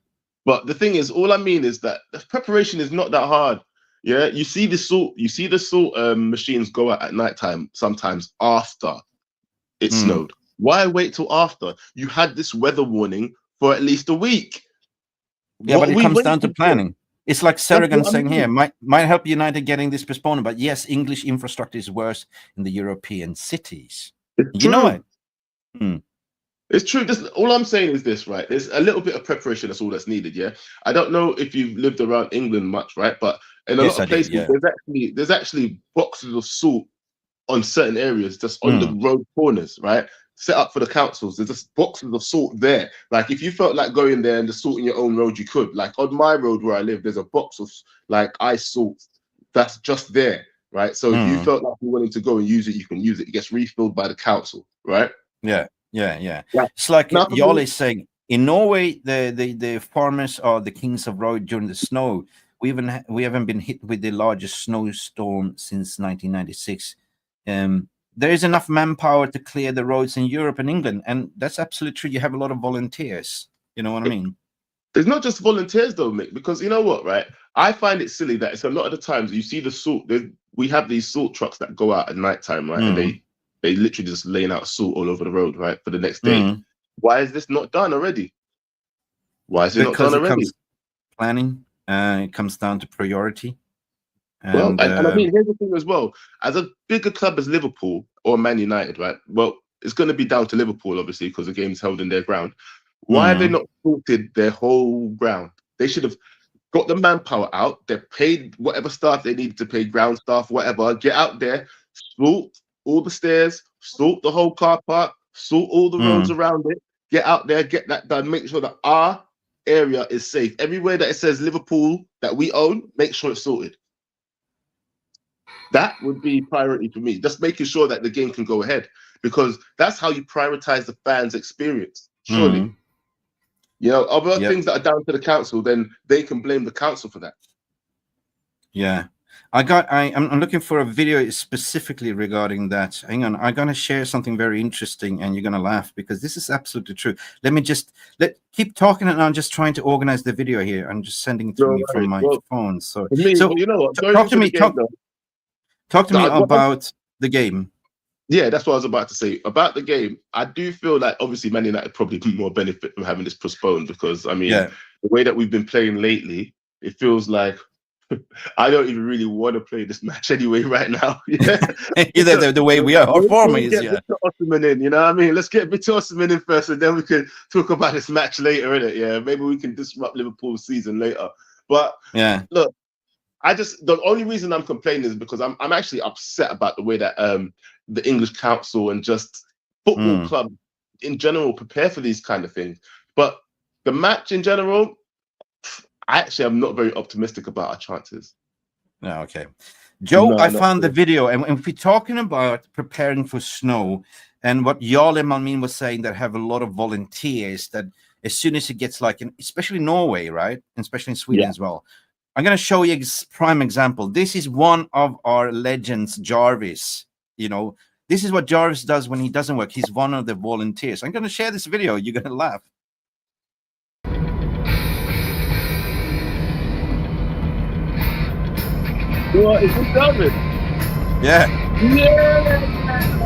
But the thing is, all I mean is that the preparation is not that hard. Yeah, you see the salt machines go out at nighttime sometimes after it snowed. Why wait till after? You had this weather warning for at least a week. Yeah, but it comes down to planning. It's like Sergeant saying here, might help United getting this postponed, but yes, English infrastructure is worse in the European cities. You know it. It's true. All I'm saying is this, right? There's a little bit of preparation. That's all that's needed. Yeah. I don't know if you've lived around England much, right? But in a lot of places, there's actually boxes of salt on certain areas, just on the road corners, right? Set up for the councils. There's just boxes of salt there. Like if you felt like going there and just salting your own road, you could. Like on my road where I live, there's a box of like ice salt that's just there, right? So if you felt like you wanted to go and use it, you can use it. It gets refilled by the council, right? Yeah. It's like Jarl is saying, in Norway, the farmers are the kings of road during the snow. We haven't been hit with the largest snowstorm since 1996. There is enough manpower to clear the roads in Europe and England, and that's absolutely true. You have a lot of volunteers. You know what I mean? There's not just volunteers though, Mick, because you know what, right? I find it silly that it's a lot of the times you see the salt. We have these salt trucks that go out at nighttime, right? And they literally just laying out salt all over the road, right, for the next day. Why is this not done already? Why is it not done already? Planning. It comes down to priority. And I mean, here's the thing as well. As a bigger club as Liverpool or Man United, right? Well, it's going to be down to Liverpool, obviously, because the game's held in their ground. Why have they not sorted their whole ground? They should have got the manpower out. They paid whatever staff they needed to pay, ground staff, whatever. Get out there, salt all the stairs, salt the whole car park, salt all the roads around it. Get out there, get that done. Make sure that our area is safe. Everywhere that it says Liverpool that we own, make sure it's sorted. That would be priority for me. Just making sure that the game can go ahead, because that's how you prioritize the fans' experience. Surely, other things that are down to the council, then they can blame the council for that. Yeah, I'm looking for a video specifically regarding that. Hang on, I'm gonna share something very interesting, and you're gonna laugh because this is absolutely true. Let me keep talking, and I'm just trying to organize the video here. I'm just sending it to me from my phone. So you know what? Talk to me about the game. Yeah, that's what I was about to say about the game. I do feel like obviously Man United probably more benefit from having this postponed, because I mean the way that we've been playing lately, it feels like I don't even really want to play this match anyway right now. Yeah, the way we are. Our form is Osimhen in, you know what I mean? Let's get Victor Osimhen in first, and then we can talk about this match later, innit? Yeah, maybe we can disrupt Liverpool's season later. But look, the only reason I'm complaining is because I'm actually upset about the way that the English Council and just football club in general prepare for these kind of things. But the match in general, I actually am not very optimistic about our chances. No, okay. Joe, I found the video, and if we're talking about preparing for snow, and what Jarl Malmin was saying, that have a lot of volunteers, that as soon as it gets especially Norway, right? And especially in Sweden as well. I'm going to show you a prime example. This is one of our legends, Jarvis. This is what Jarvis does when he doesn't work. He's one of the volunteers. I'm going to share this video. You're going to laugh. What, is this Jarvis? Yeah.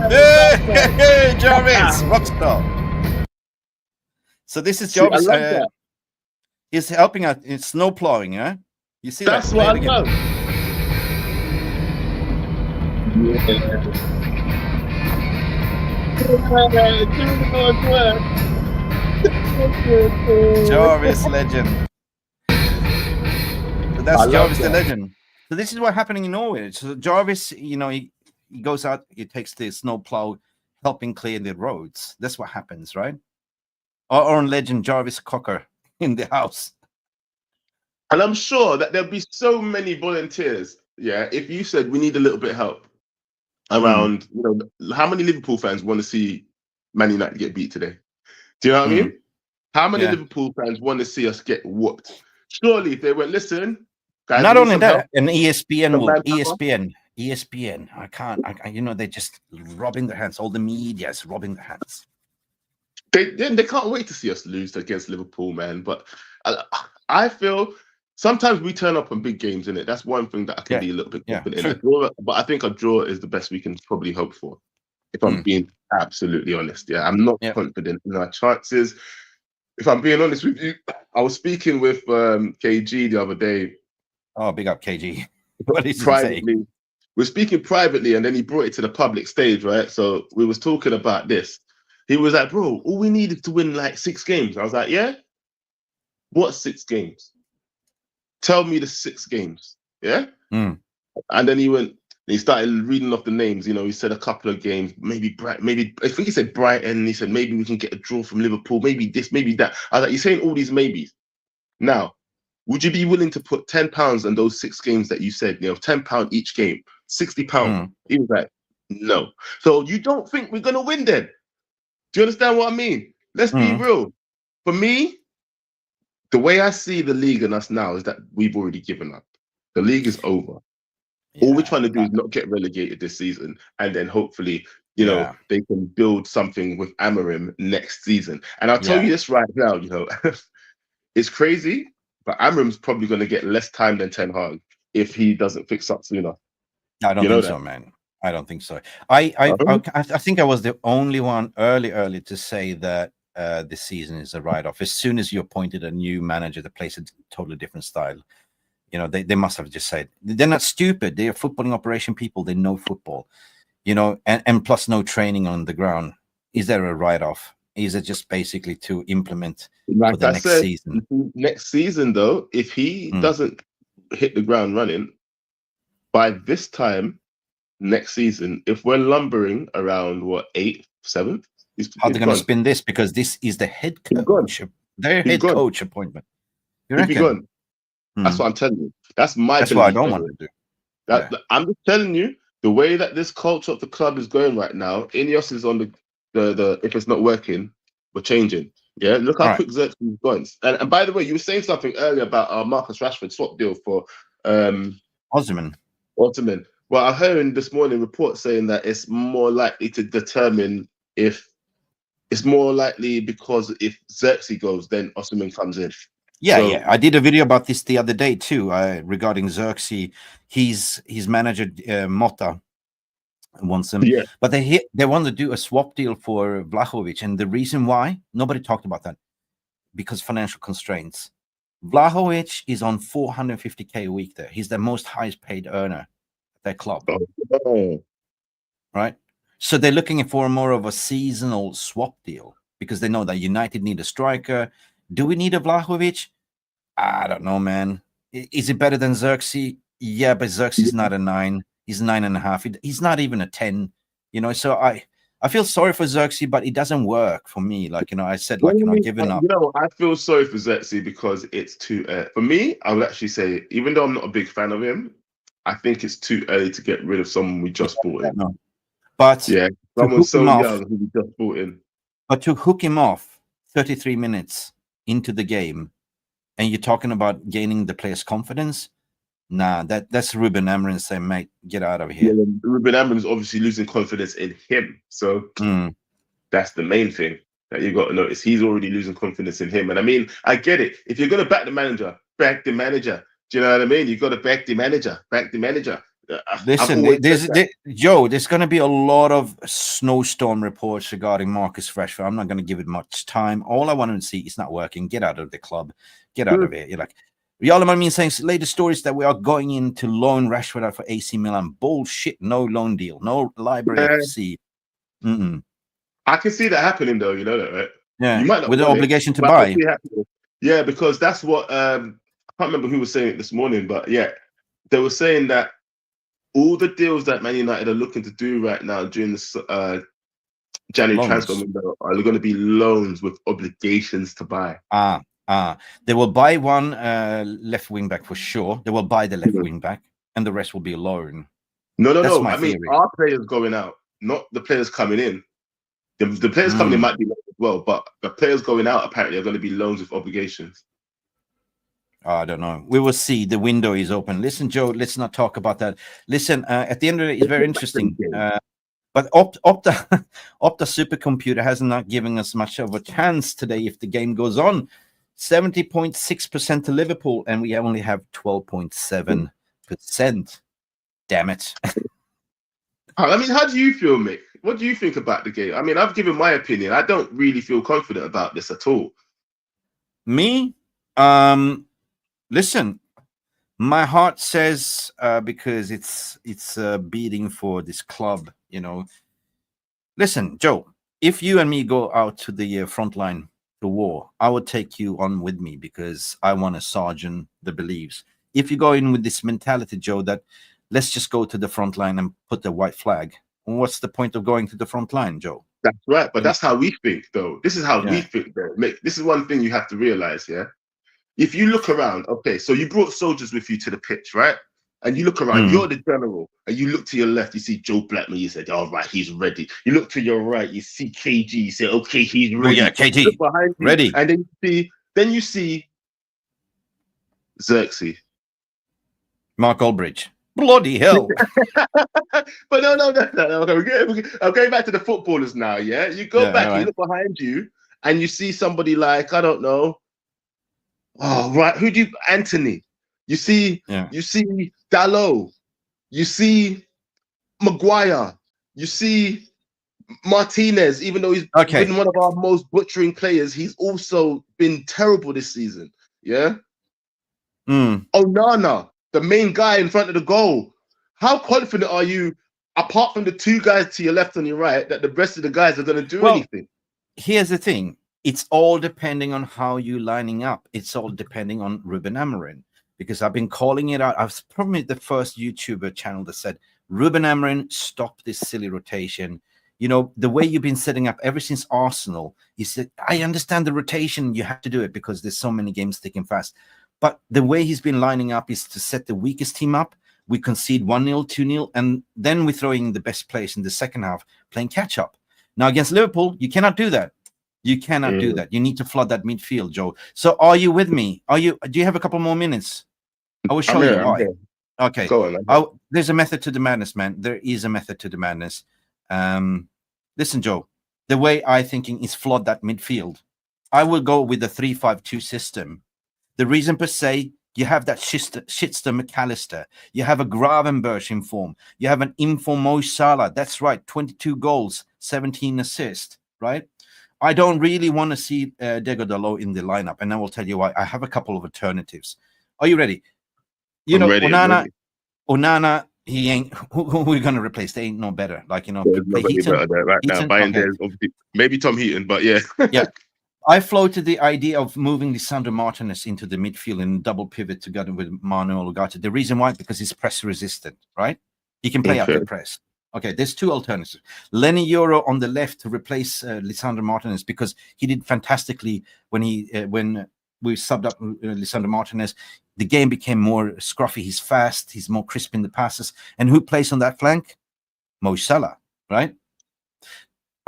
Hey, Jarvis, rockstar. So this is Jarvis. He's helping out in snow plowing, yeah? You see that's what I love. Jarvis legend. So that's Jarvis the legend. So this is what's happening in Norway. So Jarvis, he goes out, he takes the snow plow, helping clear the roads. That's what happens, right? Or on legend Jarvis Cocker in the house. And I'm sure that there'll be so many volunteers. Yeah, if you said we need a little bit of help around, you know, how many Liverpool fans want to see Man United get beat today? Do you know what I mean? How many Yeah. Liverpool fans want to see us get whooped? Surely, if they went, listen, guys, Not we need only some that, help. and ESPN Some will manpower. ESPN. I can't. You know, they're just rubbing their hands. All the media is rubbing their hands. They can't wait to see us lose against Liverpool, man. But I feel sometimes we turn up on big games, in it. That's one thing that I can Yeah. be a little bit Yeah, confident in. true. A draw, but I think a draw is the best we can probably hope for. If I'm being absolutely honest, yeah, I'm not Yeah. confident in our chances. If I'm being honest with you, I was speaking with KG the other day Oh, big up KG. What is he saying? privately. We're speaking privately, and then he brought it to the public stage, right? So we was talking about this. He was like, bro, all we needed to win like 6 games. I was like, yeah? What 6 games? Tell me the 6 games. Yeah? Mm. And then he started reading off the names. You know, he said a couple of games, maybe I think he said Brighton. He said maybe we can get a draw from Liverpool, maybe this, maybe that. I was like, you're saying all these maybes. Now, would you be willing to put £10 on those 6 games that you said, you know, £10 each game, £60? He was like, no. So you don't think we're gonna win then? Do you understand what I mean? Let's be real. For me, the way I see the league and us now is that we've already given up. The league is over. All we're trying to do is not get relegated this season, and then hopefully, you know, they can build something with Amorim next season. And I'll tell you this right now, you know, it's crazy, but Amorim's probably going to get less time than Ten Hag if he doesn't fix up sooner. I don't think so, man. I don't think so. I think I was the only one early to say that this season is a write-off. As soon as you appointed a new manager that plays a totally different style, you know, they must have just said, they're not stupid. They are footballing operation people. They know football, you know, and plus no training on the ground. Is there a write-off? Is it just basically to implement for the next season? Next season, though, if he doesn't hit the ground running, by this time next season, if we're lumbering around, what, 8th, 7th? How are they going to spin this? Because this is the head coach, their head coach appointment. You reckon? That's what I'm telling you. That's my. That's what I don't want to do. I'm just telling you the way that this culture of the club is going right now. Ineos is on the if it's not working, we're changing. Yeah, look how quick Xerxes gone. And by the way, you were saying something earlier about our Marcus Rashford swap deal for Osman. Well, I heard this morning reports saying that it's more likely to determine if it's more likely because if Xerxes goes, then Osman comes in. Yeah. I did a video about this the other day too, regarding Xerxes. His manager Motta wants him, but they want to do a swap deal for Vlahovic, and the reason why nobody talked about that, because financial constraints. Vlahovic is on 450k a week there. He's the most highest paid earner at their club, right? So they're looking for more of a seasonal swap deal because they know that United need a striker. Do we need a Vlahovic? I don't know, man. Is it better than Xerxes? Yeah, but Xerxes is not a 9. He's 9.5. He's not even a 10. You know, so I feel sorry for Xerxes, but it doesn't work for me. Like, you know, I said, like, you know, giving up. You know, I feel sorry for Xerxes because it's too for me, I would actually say, even though I'm not a big fan of him, I think it's too early to get rid of someone we just bought in. No. But someone so young who we just bought in. But to hook him off 33 minutes into the game, and you're talking about gaining the player's confidence, nah, that's Ruben Amorim saying, mate, get out of here. Yeah, Ruben Amorim is obviously losing confidence in him. So that's the main thing that you got to notice. He's already losing confidence in him. And I mean, I get it. If you're going to back the manager, back the manager. Do you know what I mean? You've got to back the manager, back the manager. Listen, there's going to be a lot of snowstorm reports regarding Marcus Rashford. I'm not going to give it much time. All I want to see is not working. Get out of the club. Get out of here. You're like, Yalaman saying latest stories that we are going in to loan Rashford out for AC Milan. Bullshit. No loan deal. No Library FC. I can see that happening though. You know that, right? Yeah. You might not with the obligation to buy. Yeah, because that's what I can't remember who was saying it this morning, but yeah, they were saying that all the deals that Man United are looking to do right now during this January Loans. transfer window are going to be loans with obligations to buy. They will buy one left wing back for sure. They will buy the left Mhm. wing back, and the rest will be a loan. No. That's my I mean, theory. our players going out, not the players coming in. The players coming in might be loans as well, but the players going out apparently are going to be loans with obligations. I don't know. We will see. The window is open. Listen, Joe, let's not talk about that. Listen, at the end of it, it's very interesting. But Opta supercomputer has not given us much of a chance today if the game goes on. 70.6% to Liverpool, and we only have 12.7%. Damn it. I mean, how do you feel, Mick? What do you think about the game? I mean, I've given my opinion. I don't really feel confident about this at all. Me? Listen, my heart says because it's beating for this club, you know. Listen, Joe, if you and me go out to the front line to war, I would take you on with me because I want a sergeant that believes. If you go in with this mentality, Joe, that let's just go to the front line and put the white flag, what's the point of going to the front line, Joe? That's right, but that's how we think, though. This is how we think, though. Mick, this is one thing you have to realize, yeah? If you look around, okay, so you brought soldiers with you to the pitch, right? And you look around, you're the general, and you look to your left, you see Joe Blackman, you said, all right, he's ready. You look to your right, you see KG, you say, okay, he's ready. Yeah, KG, look behind you, ready. And then you see Xerxes. Mark Aldridge. Bloody hell. But no. Okay, I'm going back to the footballers now, yeah? You go back, you look behind you, and you see somebody like, I don't know, Anthony. You see Dalot. You see Maguire. You see Martinez, even though he's been one of our most butchering players, he's also been terrible this season. Yeah. Onana, the main guy in front of the goal. How confident are you, apart from the two guys to your left and your right, that the rest of the guys are going to do anything? Here's the thing. It's all depending on how you're lining up. It's all depending on Ruben Amorim, because I've been calling it out. I was probably the first YouTuber channel that said, Ruben Amorim, stop this silly rotation. You know, the way you've been setting up ever since Arsenal, he said, I understand the rotation. You have to do it because there's so many games ticking fast. But the way he's been lining up is to set the weakest team up. We concede 1-0, 2-0, and then we throw in the best players in the second half, playing catch-up. Now, against Liverpool, you cannot do that. You cannot do that. You need to flood that midfield, Joe. So are you with me? Do you have a couple more minutes? I will show you why. Okay. Go on. There's a method to the madness, man. There is a method to the madness. Listen, Joe, the way I'm thinking is flood that midfield. I will go with the 3-5-2 system. The reason per se, you have that Shitster McAllister. You have a Gravenberch in form. You have an inform Mo Salah. That's right. 22 goals, 17 assists, right? I don't really want to see Diego Dalot in the lineup, and I will tell you why. I have a couple of alternatives. Are you ready? I'm ready, Onana, he ain't. Who we're going to replace? They ain't no better. Like, you know, better there right now. There's obviously maybe Tom Heaton, but yeah. Yeah. I floated the idea of moving Lisandro Martinez into the midfield and double pivot together with Manuel Ugarte. The reason why, because he's press resistant, right? He can play up the press. Okay, there's two alternatives. Lenny Euro on the left to replace Lisandro Martinez, because he did fantastically when we subbed up Lisandro Martinez. The game became more scruffy. He's fast. He's more crisp in the passes. And who plays on that flank? Mo Salah, right?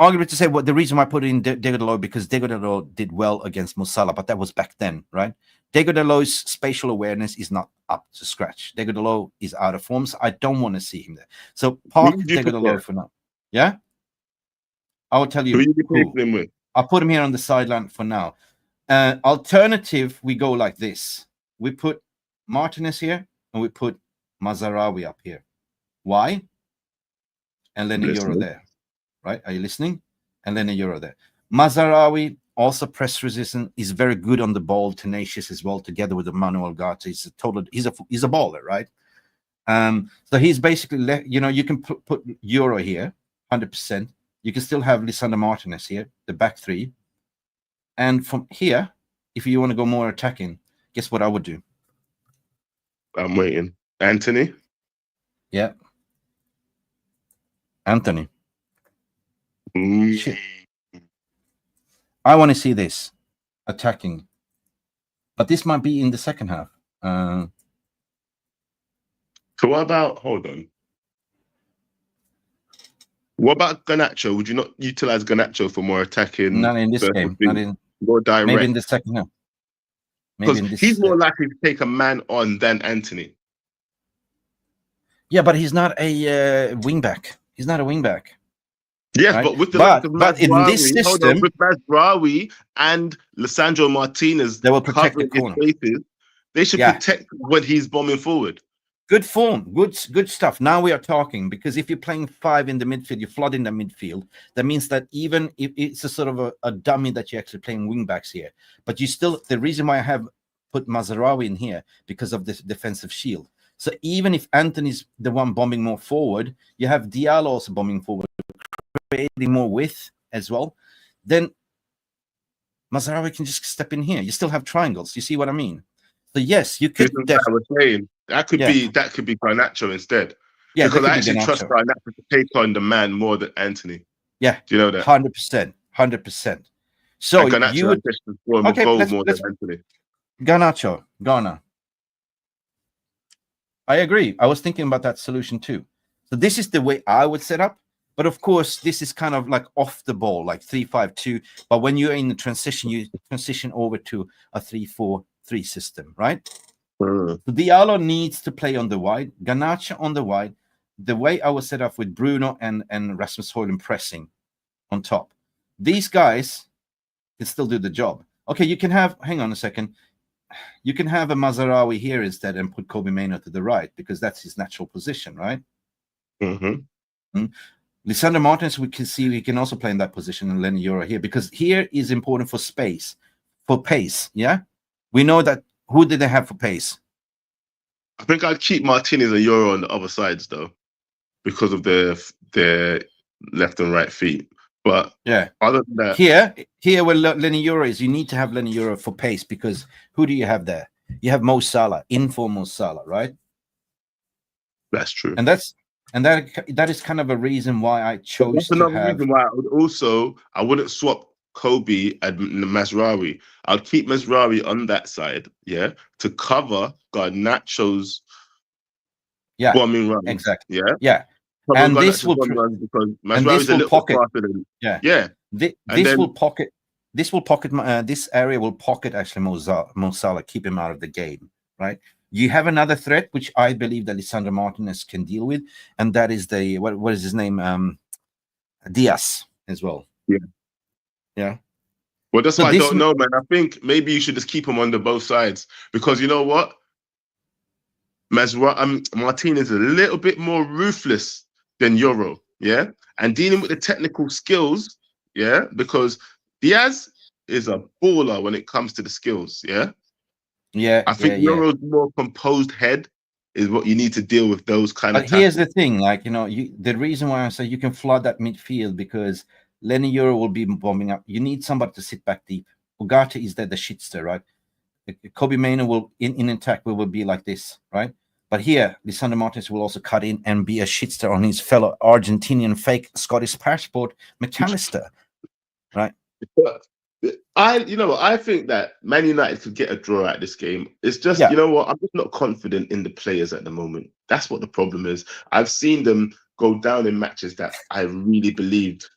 Arguably to say, well, the reason why I put in Diego Dalot, because Diego Dalot did well against Mo Salah, but that was back then, right? Diego Dalot's spatial awareness is not up to scratch. Diego Dalot is out of form, so I don't want to see him there. So park Diego Dalot for now. Yeah? I will tell you. I'll put him here on the sideline for now. Alternative, we go like this. We put Martinez here, and we put Mazraoui up here. Why? And Lenny Euro there. Right? Are you listening? And then a Euro there. Mazraoui, also press resistant, is very good on the ball, tenacious as well, together with Manuel Ugarte. He's a baller, right? So he's basically, you can put Euro here, 100%. You can still have Lisandro Martinez here, the back three. And from here, if you want to go more attacking, guess what I would do? I'm waiting. Anthony? Yeah. Anthony. Shit. I want to see this attacking, but this might be in the second half. So what about? Hold on. What about Garnacho? Would you not utilize Garnacho for more attacking? Not in this game. Not in. More direct. Maybe in the second half. Maybe in Because this. he's more likely to take a man on than Anthony. Yeah, but he's not a wing back. He's not a wing back. Yes, right? but with the but in Mazraoui, this system, with Mazraoui and Lisandro Martinez, they will protect the covering corner. his spaces, they should protect when he's bombing forward. Good form, good stuff. Now we are talking, because if you're playing 5 in the midfield, you're flooding the midfield. That means that even if it's a sort of a dummy that you're actually playing wing backs here, but you still, the reason why I have put Mazraoui in here because of this defensive shield. So even if Anthony's the one bombing more forward, you have Diallo also bombing forward, creating more width as well. Then Mazraoui can just step in here. You still have triangles. You see what I mean? So yes, you could definitely. That could be Garnacho instead. Yeah, because I actually trust Garnacho to take on the man more than Anthony. Yeah, do you know that? 100%. So you would more than Anthony. Garnacho, Ghana. I agree. I was thinking about that solution too. So this is the way I would set up. But of course, this is kind of like off the ball, like 3-5-2. But when you're in the transition, you transition over to a 3-4-3 system, right? So Diallo needs to play on the wide, Garnacho on the wide. The way I was set up with Bruno and Rasmus Højlund pressing on top. These guys can still do the job. Okay, you can have, hang on a second. You can have a Mazraoui here instead and put Kobbie Mainoo to the right, because that's his natural position, right? Lisandro Martinez, we can see he can also play in that position, and Leny Yoro here, because here is important for space, for pace, yeah? We know that. Who did they have for pace? I think I'd keep Martinez and Yoro on the other sides, though, because of their left and right feet. But yeah, other than that, here where Leny Yoro is, you need to have Leny Yoro for pace, because who do you have there? You have Mo Salah, informal Salah, right? That's true, and that is kind of a reason why I chose. That's another reason why I wouldn't swap Kobbie and Mazraoui. I'll keep Mazraoui on that side, to cover Garnacho's bombing runs. Exactly. Yeah. And this will pocket. This area will pocket actually Mo Salah, keep him out of the game, right? You have another threat which I believe that Lisandro Martinez can deal with, and that is the what is his name? Diaz as well. Yeah. Well, that's why I don't know, man. I think maybe you should just keep him on both sides, because you know what? Martinez is a little bit more ruthless than Yoro, and dealing with the technical skills, because Diaz is a baller when it comes to the skills, I think Yoro's more composed head is what you need to deal with those kind of. But here's the thing, like the reason why I say you can flood that midfield, because Leny Yoro will be bombing up. You need somebody to sit back deep. Ugarte is there, the shitster, right? Kobbie Mainoo will in attack will be like this, right? But here, Lisandro Martinez will also cut in and be a shitster on his fellow Argentinian fake Scottish passport, McAllister, right? I think that Man United could get a draw at this game. It's just, you know what? I'm just not confident in the players at the moment. That's what the problem is. I've seen them go down in matches that I really believed.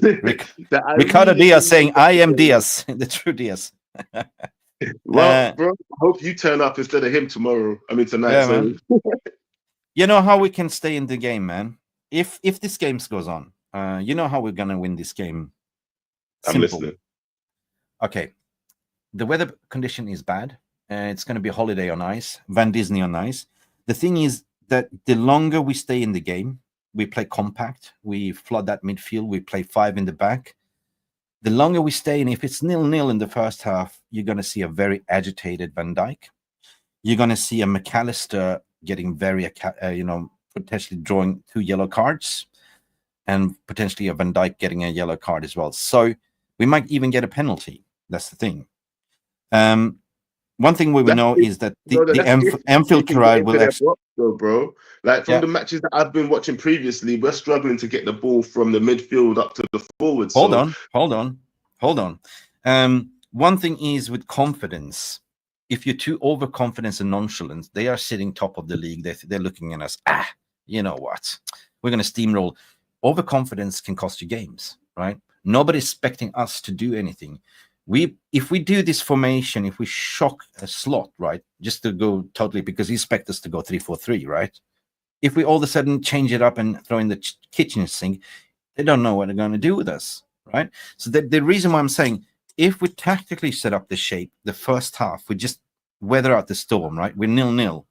Ricardo Diaz saying, "I am Diaz," the true Diaz. Well, bro, I hope you turn up instead of him tomorrow. I mean tonight. Yeah, you know how we can stay in the game, man. If this game goes on, you know how we're gonna win this game. Simple. I'm listening. Okay, the weather condition is bad. It's going to be a holiday on ice, Van Disney on ice. The thing is that the longer we stay in the game, we play compact, we flood that midfield, we play 5 in the back. The longer we stay, and if it's 0-0 in the first half, you're going to see a very agitated Van Dijk. You're going to see a McAllister getting very, potentially drawing 2 yellow cards, and potentially a Van Dijk getting a yellow card as well. So we might even get a penalty. That's the thing. one thing we know is that the Anfield Pride will actually, bro. Like from Yeah. the matches that I've been watching previously, we're struggling to get the ball from the midfield up to the forward. hold on. One thing is with confidence. If you're too overconfident and nonchalant, they are sitting top of the league. They're looking at us. You know what? We're going to steamroll. Overconfidence can cost you games, right? Nobody's expecting us to do anything. If we do this formation, if we shock a slot, right, just to go totally, because he expects us to go 3-4-3, right? If we all of a sudden change it up and throw in the kitchen sink, they don't know what they're going to do with us, right? So the reason why I'm saying, if we tactically set up the shape, the first half, we just weather out the storm, right? We're 0-0.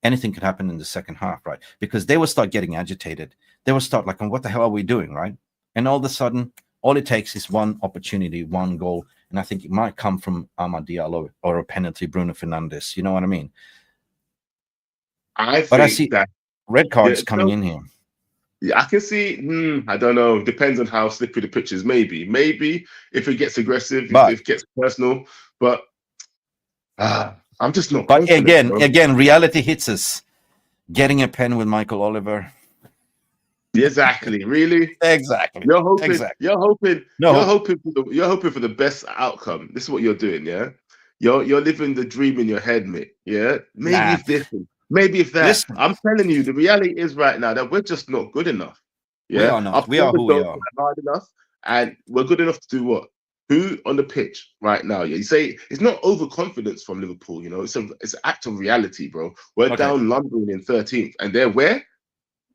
Anything could happen in the second half, right? Because they will start getting agitated. They will start like, what the hell are we doing, right? And all of a sudden, all it takes is one opportunity, one goal. And I think it might come from Amad Diallo or a penalty, Bruno Fernandes. You know what I mean? I see that red cards coming in here. Yeah, I can see. I don't know. Depends on how slippery the pitch is. Maybe if it gets aggressive, if it gets personal. But I'm just not. But again, reality hits us. Getting a pen with Michael Oliver. Exactly. Really. Exactly. You're hoping. Exactly. You're hoping. You're hoping for the best outcome. This is what you're doing. Yeah. You're living the dream in your head, mate. Yeah. Maybe if this. Maybe if that. Listen. I'm telling you, the reality is right now that we're just not good enough. Yeah. We are not. We are who we are. Hard enough, and we're good enough to do what? Who on the pitch right now? Yeah, you say it's not overconfidence from Liverpool. You know, it's an act of reality, bro. We're down London in 13th, and they're where?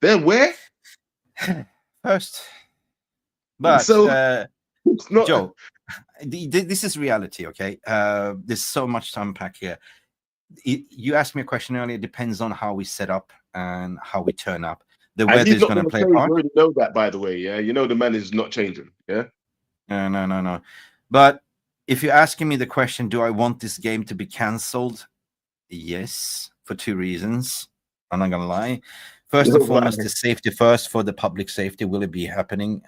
They're where? First. But so it's not Joe. This is reality, okay? There's so much to unpack here. You asked me a question earlier. It depends on how we set up and how we turn up. The weather is going to play a part. You already know that, by the way. Yeah, you know the man is not changing. Yeah. No. But if you're asking me the question, do I want this game to be cancelled? Yes, for two reasons. I'm not gonna lie. First and foremost, the safety first for the public safety. Will it be happening?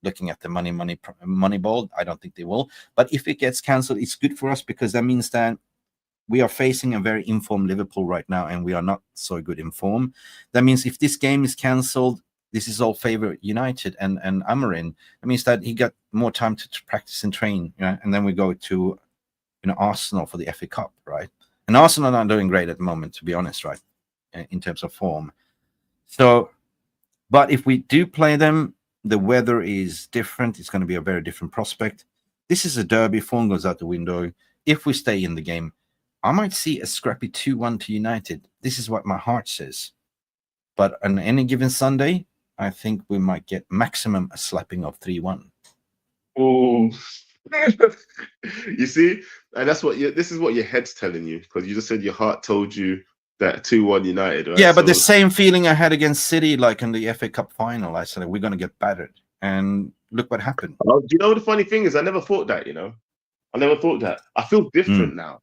Looking at the money ball, I don't think they will. But if it gets cancelled, it's good for us because that means that we are facing a very informed Liverpool right now, and we are not so good in form. That means if this game is cancelled, this is all favor United and Amorim. That means that he got more time to practice and train, and then we go to Arsenal for the FA Cup, right? And Arsenal are not doing great at the moment, to be honest, right, in terms of form. So, but if we do play them, the weather is different. It's going to be a very different prospect. This is a derby. Form goes out the window. If we stay in the game, I might see a scrappy 2-1 to United. This is what my heart says. But on any given Sunday, I think we might get maximum a slapping of 3-1. Oh, you see, and that's what this is what your head's telling you, because you just said your heart told you that 2-1 United. Right? Yeah, but the same feeling I had against City, like in the FA Cup final, I said we're going to get battered, and look what happened. Do you know the funny thing is? I never thought that. I never thought that. I feel different now.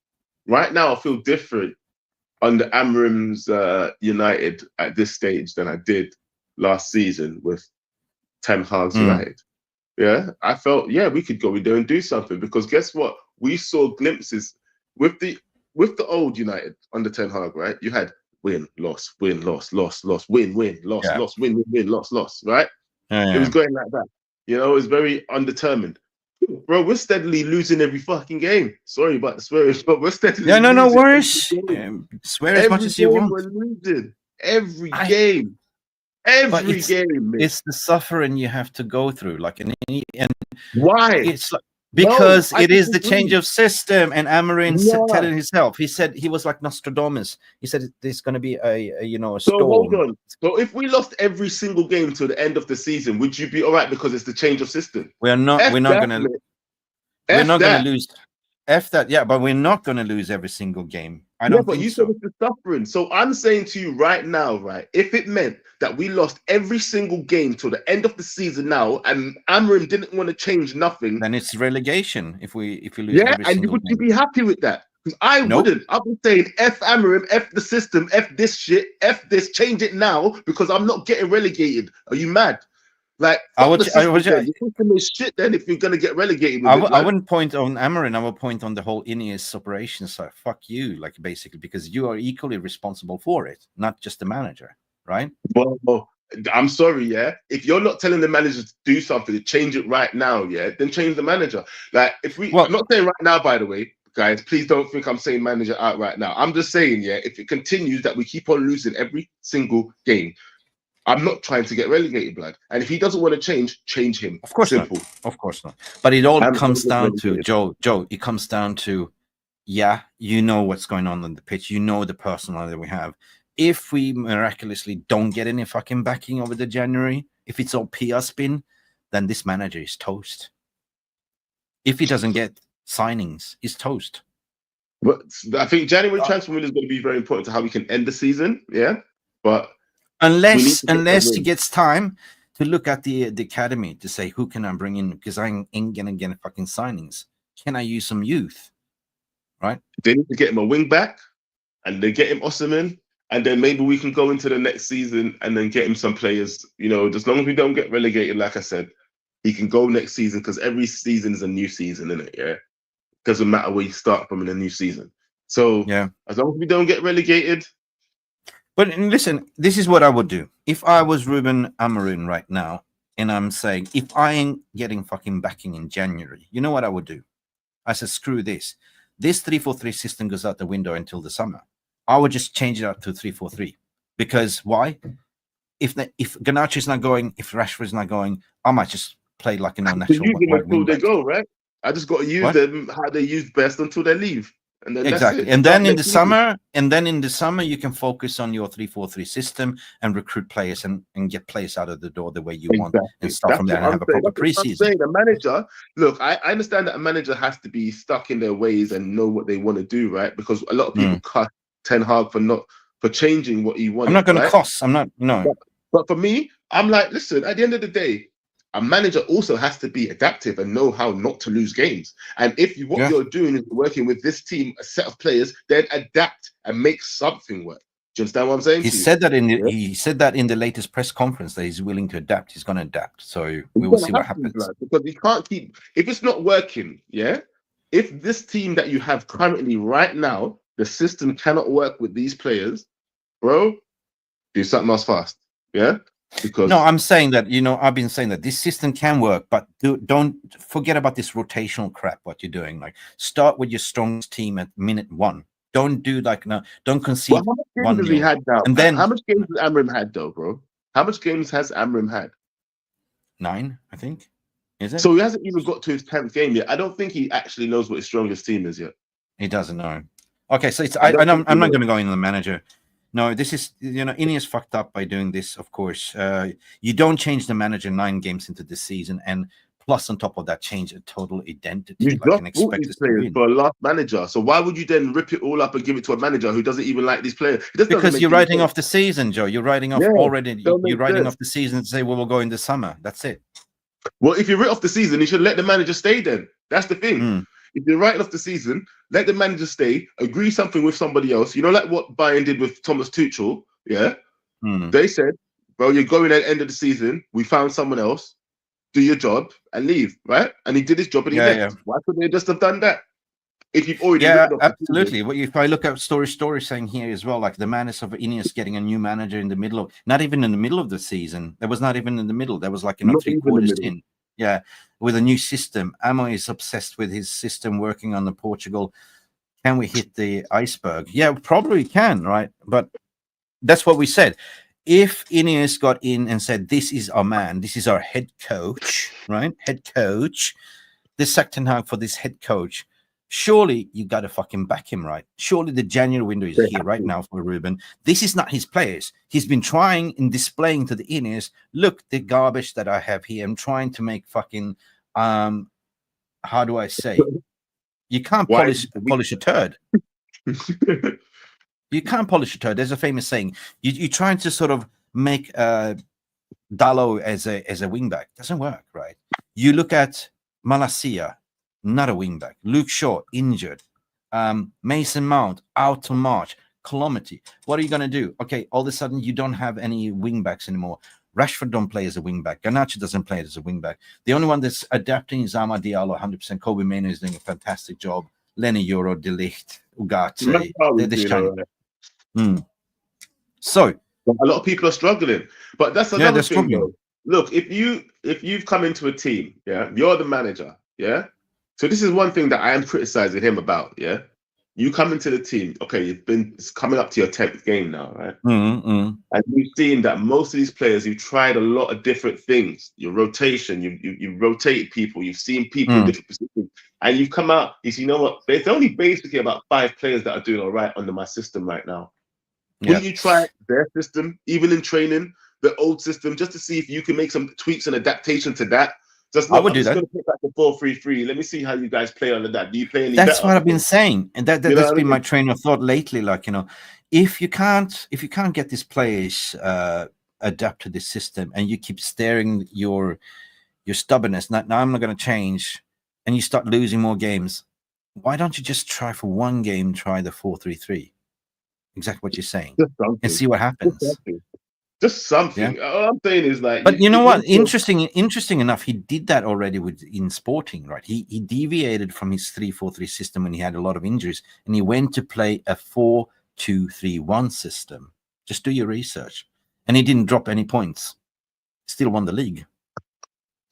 Right now, I feel different under Amorim's United at this stage than I did last season with Ten Hag's United. Yeah, I felt, we could go in there and do something, because guess what? We saw glimpses with the old United under Ten Hag, right? You had win, loss, win, loss, loss, loss, win, win, loss, loss, win, win, loss, loss, right? It was going like that. It was very undetermined. Bro, we're steadily losing every fucking game. Sorry about the swearing, but we're steadily losing. No worries. Swear as much as you want. We're losing every game. Every game. Mate. It's the suffering you have to go through. And why? It's like, because it is the change of system, and Amorim telling himself. He said he was like Nostradamus. He said there's going to be a storm. So hold on. So if we lost every single game to the end of the season, would you be all right because it's the change of system? We're not going to lose. F that, but we're not going to lose every single game. I don't think said it's the suffering. So I'm saying to you right now, right, if it meant that we lost every single game till the end of the season now, and Amorim didn't want to change nothing, then it's relegation. If we lose, would you be happy with that? Because I wouldn't. I would say F Amorim, F the system, F this shit, F this, change it now, because I'm not getting relegated. Are you mad? Like, I would- the system is shit. Then if you're gonna get relegated, with I it, like, wouldn't point on Amarin. I would point on the whole Ineos operation side. Fuck you, like basically, because you are equally responsible for it, not just the manager, right? well, I'm sorry, yeah. If you're not telling the manager to do something, to change it right now, yeah, then change the manager. Like, if we, Well- I'm not saying right now, by the way, guys, please don't think I'm saying manager out right now. I'm just saying, yeah, if it continues that we keep on losing every single game, I'm not trying to get relegated, blood. And if he doesn't want to change him. Of course Simple. not. Of course not. But it all I'm comes totally down to relegated. Joe. It comes down to, yeah, you know what's going on the pitch. You know the personality that we have. If we miraculously don't get any fucking backing over the January, if it's all PR spin, then this manager is toast. If he doesn't get signings, he's toast. But I think January transfer window is going to be very important to how we can end the season. Yeah, but we need Unless to get unless that he win. gets time to look at the academy to say who can I bring in, because I ain't gonna get fucking signings. Can I use some youth? Right? They need to get him a wing back, and they get him Osimhen, and then maybe we can go into the next season and then get him some players. You know, as long as we don't get relegated, like I said, he can go next season because every season is a new season, isn't it? Yeah, doesn't matter where you start from in a new season. So Yeah. as long as we don't get relegated, But listen, this is what I would do. If I was Ruben Amorim right now, and I'm saying, if I ain't getting fucking backing in January, you know what I would do? I said, screw this. This 3-4-3 system goes out the window until the summer. I would just change it out to 3-4-3. Because why? If Garnacho is not going, if Rashford is not going, I might just play like an to unnatural use them wing until they back. go, right? I just got to use What? them how they use best until they leave, and then Exactly. that's it. And then in the Next season. summer, you can focus on your 3-4-3 system and recruit players and get players out of the door the way you want, and start That's from there what and I'm have a saying. proper That's what I'm preseason. saying. A manager, look, I understand that a manager has to be stuck in their ways and know what they want to do, right? Because a lot of people cut Ten Hag for changing what he wanted. I'm not going right? to cost. I'm not. No. But for me, I'm like, listen, at the end of the day, a manager also has to be adaptive and know how not to lose games. And if what you're doing is working with this team, a set of players, then adapt and make something work. Do you understand what I'm saying? He to you? said that he said that in the latest press conference that he's willing to adapt. He's going to adapt. So we He's will gonna see what have to, happens. blood, because you can't keep, if it's not working, yeah. If this team that you have currently right now, the system cannot work with these players, bro, do something else fast, yeah. Because No, I'm saying that, I've been saying that this system can work, but don't forget about this rotational crap. What you're doing, like start with your strongest team at minute 1. Don't do don't concede. how much games has he had now? And then how much games has Amram had though, bro? How much games has Amram had? 9, I think. Is it? So he hasn't even got to his 10th game yet. I don't think he actually knows what his strongest team is yet. He doesn't know. Okay, so I don't I'm think he not will. going to go in the manager. No, this is, Ineos fucked up by doing this, of course. You don't change the manager 9 games into the season, and plus on top of that, change a total identity. You Like, just and bought expect these us to players win. for a last manager. So why would you then rip it all up and give it to a manager who doesn't even like these players? It just doesn't Because make you're any writing sense. off the season, Joe. You're writing off Yeah, already. don't make You're writing sense. off the season and say, well, we'll go in the summer. That's it. Well, if you write off the season, you should let the manager stay then. That's the thing. Mm. If you're writing off the season, let the manager stay, agree something with somebody else. You know, like what Bayern did with Thomas Tuchel, yeah? Mm. They said, bro, you're going at the end of the season. We found someone else. Do your job and leave, right? And he did his job and he Yeah, left. Why couldn't they just have done that? If you've already Yeah, written off the season. absolutely. Well, if I look at story saying here as well, like the madness of Ineos getting a new manager in the middle of, not even in the middle of the season. There was not even in the middle. There was like, Not 3 even in the quarters middle. in. Yeah, with a new system. Amo is obsessed with his system working on the Portugal. Can we hit the iceberg? Yeah, probably can, right? But that's what we said. If Ineos got in and said, this is our man, this is our head coach, right? Head coach, this sacked Ten Hag for this head coach. Surely you got to fucking back him, right? Surely the January window is here right now for Ruben. This is not his players. He's been trying and displaying to the Ineos, look, the garbage that I have here. I'm trying to make fucking, how do I say? You can't Why- polish a turd. You can't polish a turd. There's a famous saying. You're trying to sort of make Dalot as a wingback. Doesn't work, right? You look at Malacia, not a wingback. Luke Shaw, injured. Mason Mount, out to March. Calamity. What are you going to do? Okay, all of a sudden you don't have any wingbacks anymore. Rashford don't play as a wing back. Garnacho doesn't play as a wing back. The only one that's adapting is Amad Diallo 100%. Kobe Mainoo is doing a fantastic job. Lenny Euro, De Ligt, Ugarte. They're shining. So a lot of people are struggling, but that's another thing. Though. Look, if you've come into a team, yeah, you're the manager, yeah. So this is one thing that I am criticizing him about, yeah. You come into the team, okay, it's coming up to your 10th game now, right? And you've seen that most of these players, you've tried a lot of different things. Your rotation, you've rotated people, you've seen people in different positions, and you've come out. You know what? There's only basically about 5 players that are doing all right under my system right now. Will you try their system, even in training, the old system, just to see if you can make some tweaks and adaptation to that? I would do that. Going to pick back the 4-3-3. Let me see how you guys play under that. Do you play any That's better? what I've been saying, and that's been my train of thought lately. Like, you know, if you can't get these players adapt to this system, and you keep staring your stubbornness. Now I'm not going to change, and you start losing more games. Why don't you just try for one game? Try the 4-3-3. Exactly what you're saying, and see what happens. Just something. Yeah? All I'm saying is like. But you know what? Interesting enough, he did that already in Sporting, right? He deviated from his 3-4-3 system when he had a lot of injuries, and he went to play a 4-2-3-1 system. Just do your research, and he didn't drop any points. Still won the league.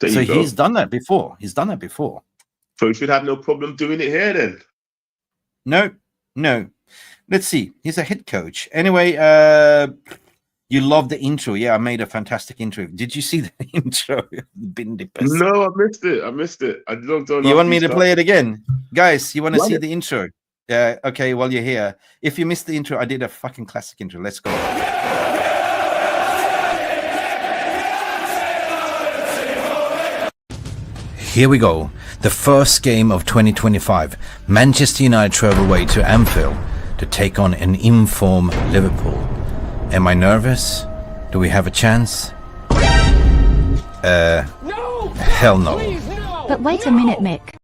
So he's done that before. So he should have no problem doing it here then. No. Let's see. He's a head coach. Anyway, you love the intro. Yeah, I made a fantastic intro. Did you see the intro? Bin Dippers. No, I missed it. I don't you want me to play it again? Guys, you want to see the intro? Yeah, okay, well, you're here. If you missed the intro, I did a fucking classic intro. Let's go. Here we go. The first game of 2025. Manchester United travel away to Anfield to take on an informed Liverpool. Am I nervous? Do we have a chance? No! Hell no. Please, no! But wait a minute, Mick.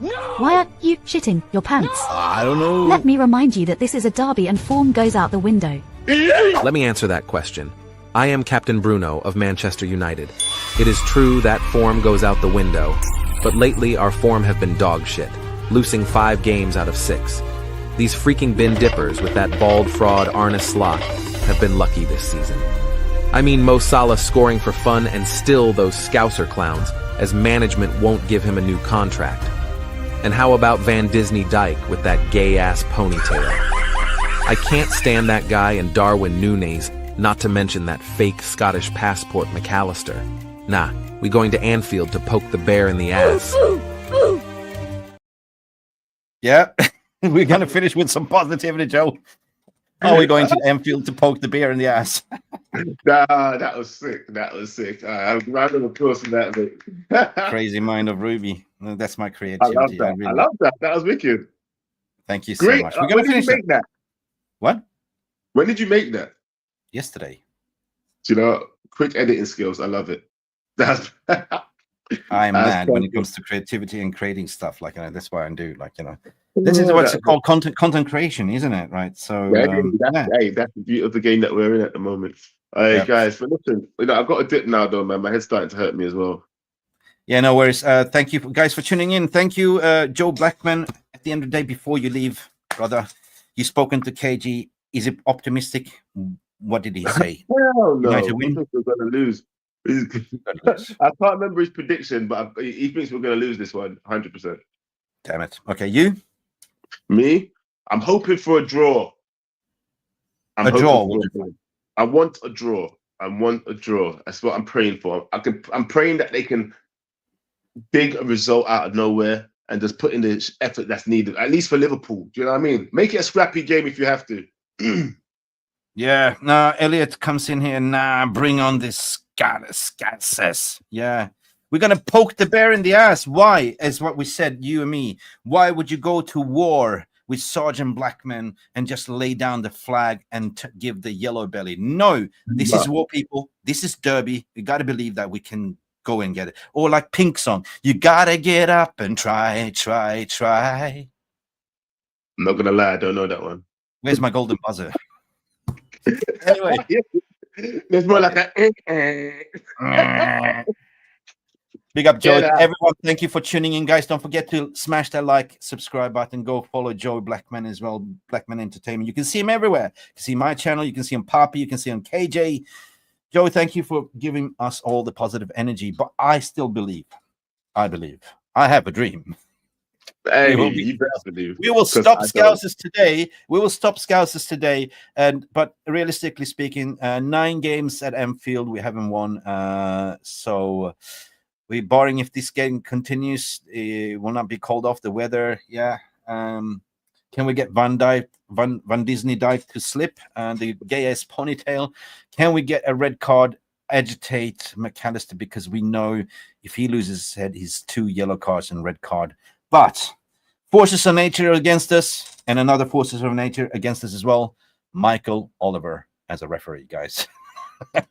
No! Why are you shitting your pants? No! I don't know. Let me remind you that this is a derby and form goes out the window. Let me answer that question. I am Captain Bruno of Manchester United. It is true that form goes out the window, but lately our form have been dog shit, losing 5 games out of 6. These freaking bin dippers with that bald fraud Arne Slot have been lucky this season. I mean, Mo Salah scoring for fun, and still those Scouser clowns, as management won't give him a new contract. And how about Van Disney Dyke with that gay-ass ponytail? I can't stand that guy and Darwin Núñez, not to mention that fake Scottish passport McAllister. Nah, we going to Anfield to poke the bear in the ass. Yeah, we're going to finish with some positivity, Joe. Are we going to Anfield to poke the bear in the ass? Nah, that was sick. I'm round of applause for that, mate. Crazy mind of Ruby. That's my creativity. I love that. That was wicked. Thank you so much. We're going to finish that. What? When did you make that? Yesterday. Do you know, quick editing skills. I love it. I'm mad when it comes to creativity and creating stuff. Like, that's what I do. Like, this is what's called content creation, isn't it? Right. So that's the beauty of the game that we're in at the moment. Hey guys, but listen, I've got a dip now though, man. My head's starting to hurt me as well. Yeah, no worries. Thank you guys for tuning in. Thank you, Joe Blackman. At the end of the day, before you leave, brother, you spoken to KG. Is it optimistic? What did he say? Hell no. United win? He thinks we're going to lose. I can't remember his prediction, but he thinks we're going to lose this one 100%. Damn it. Okay, you? Me? I'm hoping for a draw. A draw? I want a draw. That's what I'm praying for. I'm praying that they can dig a result out of nowhere and just put in the effort that's needed, at least for Liverpool. Do you know what I mean? Make it a scrappy game if you have to. Yeah. No, Elliot comes in here. Bring on this scat says. Yeah. We're going to poke the bear in the ass. Why? As what we said, you and me. Why would you go to war with Sergeant Blackman and just lay down the flag and give the yellow belly? No, this is war, people. This is derby. You got to believe that we can go and get it. Or like Pink song, you got to get up and try. I'm not going to lie, I don't know that one. Where's my golden buzzer? Anyway, There's more like a. Big up, Joe. Yeah. Everyone, thank you for tuning in, guys. Don't forget to smash that like, subscribe button. Go follow Joe Blackman as well, Blackman Entertainment. You can see him everywhere. You can see my channel. You can see him Poppy. You can see him KJ. Joe, thank you for giving us all the positive energy. But I still believe, I have a dream. Hey, We will be- you better believe. We will 'Cause stop I don't. Scousers today. We will stop Scousers today. But realistically speaking, 9 games at Anfield, we haven't won. So we, barring if this game continues, it will not be called off. The weather, yeah. Can we get Van Disney Dijk to slip the gay-ass ponytail? Can we get a red card? Agitate McAllister, because we know if he loses his head, he's 2 yellow cards and red card. But forces of nature against us, and another forces of nature against us as well. Michael Oliver as a referee, guys.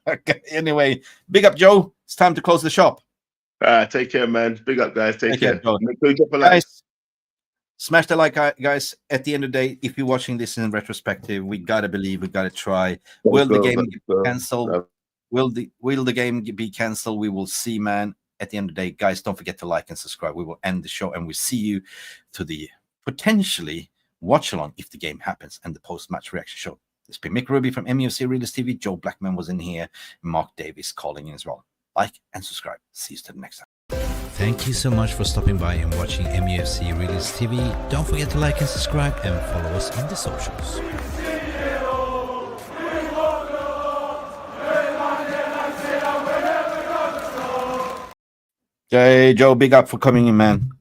Okay, anyway, big up, Joe. It's time to close the shop. Take care, man. Big up, guys. Take Take care, care. Joe. Make sure you drop a like. Guys, smash the like, guys. At the end of the day, if you're watching this in retrospective, we gotta believe, we gotta try. Will the game get cancelled? Will the game be cancelled? We will see, man. At the end of the day, guys, don't forget to like and subscribe. We will end the show, and we see you to the potentially watch along if the game happens and the post-match reaction show. It's been Mick Ruby from MUFC Realist TV. Joe Blackman was in here. Mark Davis calling in as well. Like and subscribe. See you to the next time. Thank you so much for stopping by and watching MUFC Realist TV. Don't forget to like and subscribe and follow us on the socials. Hey, Joe, big up for coming in, man.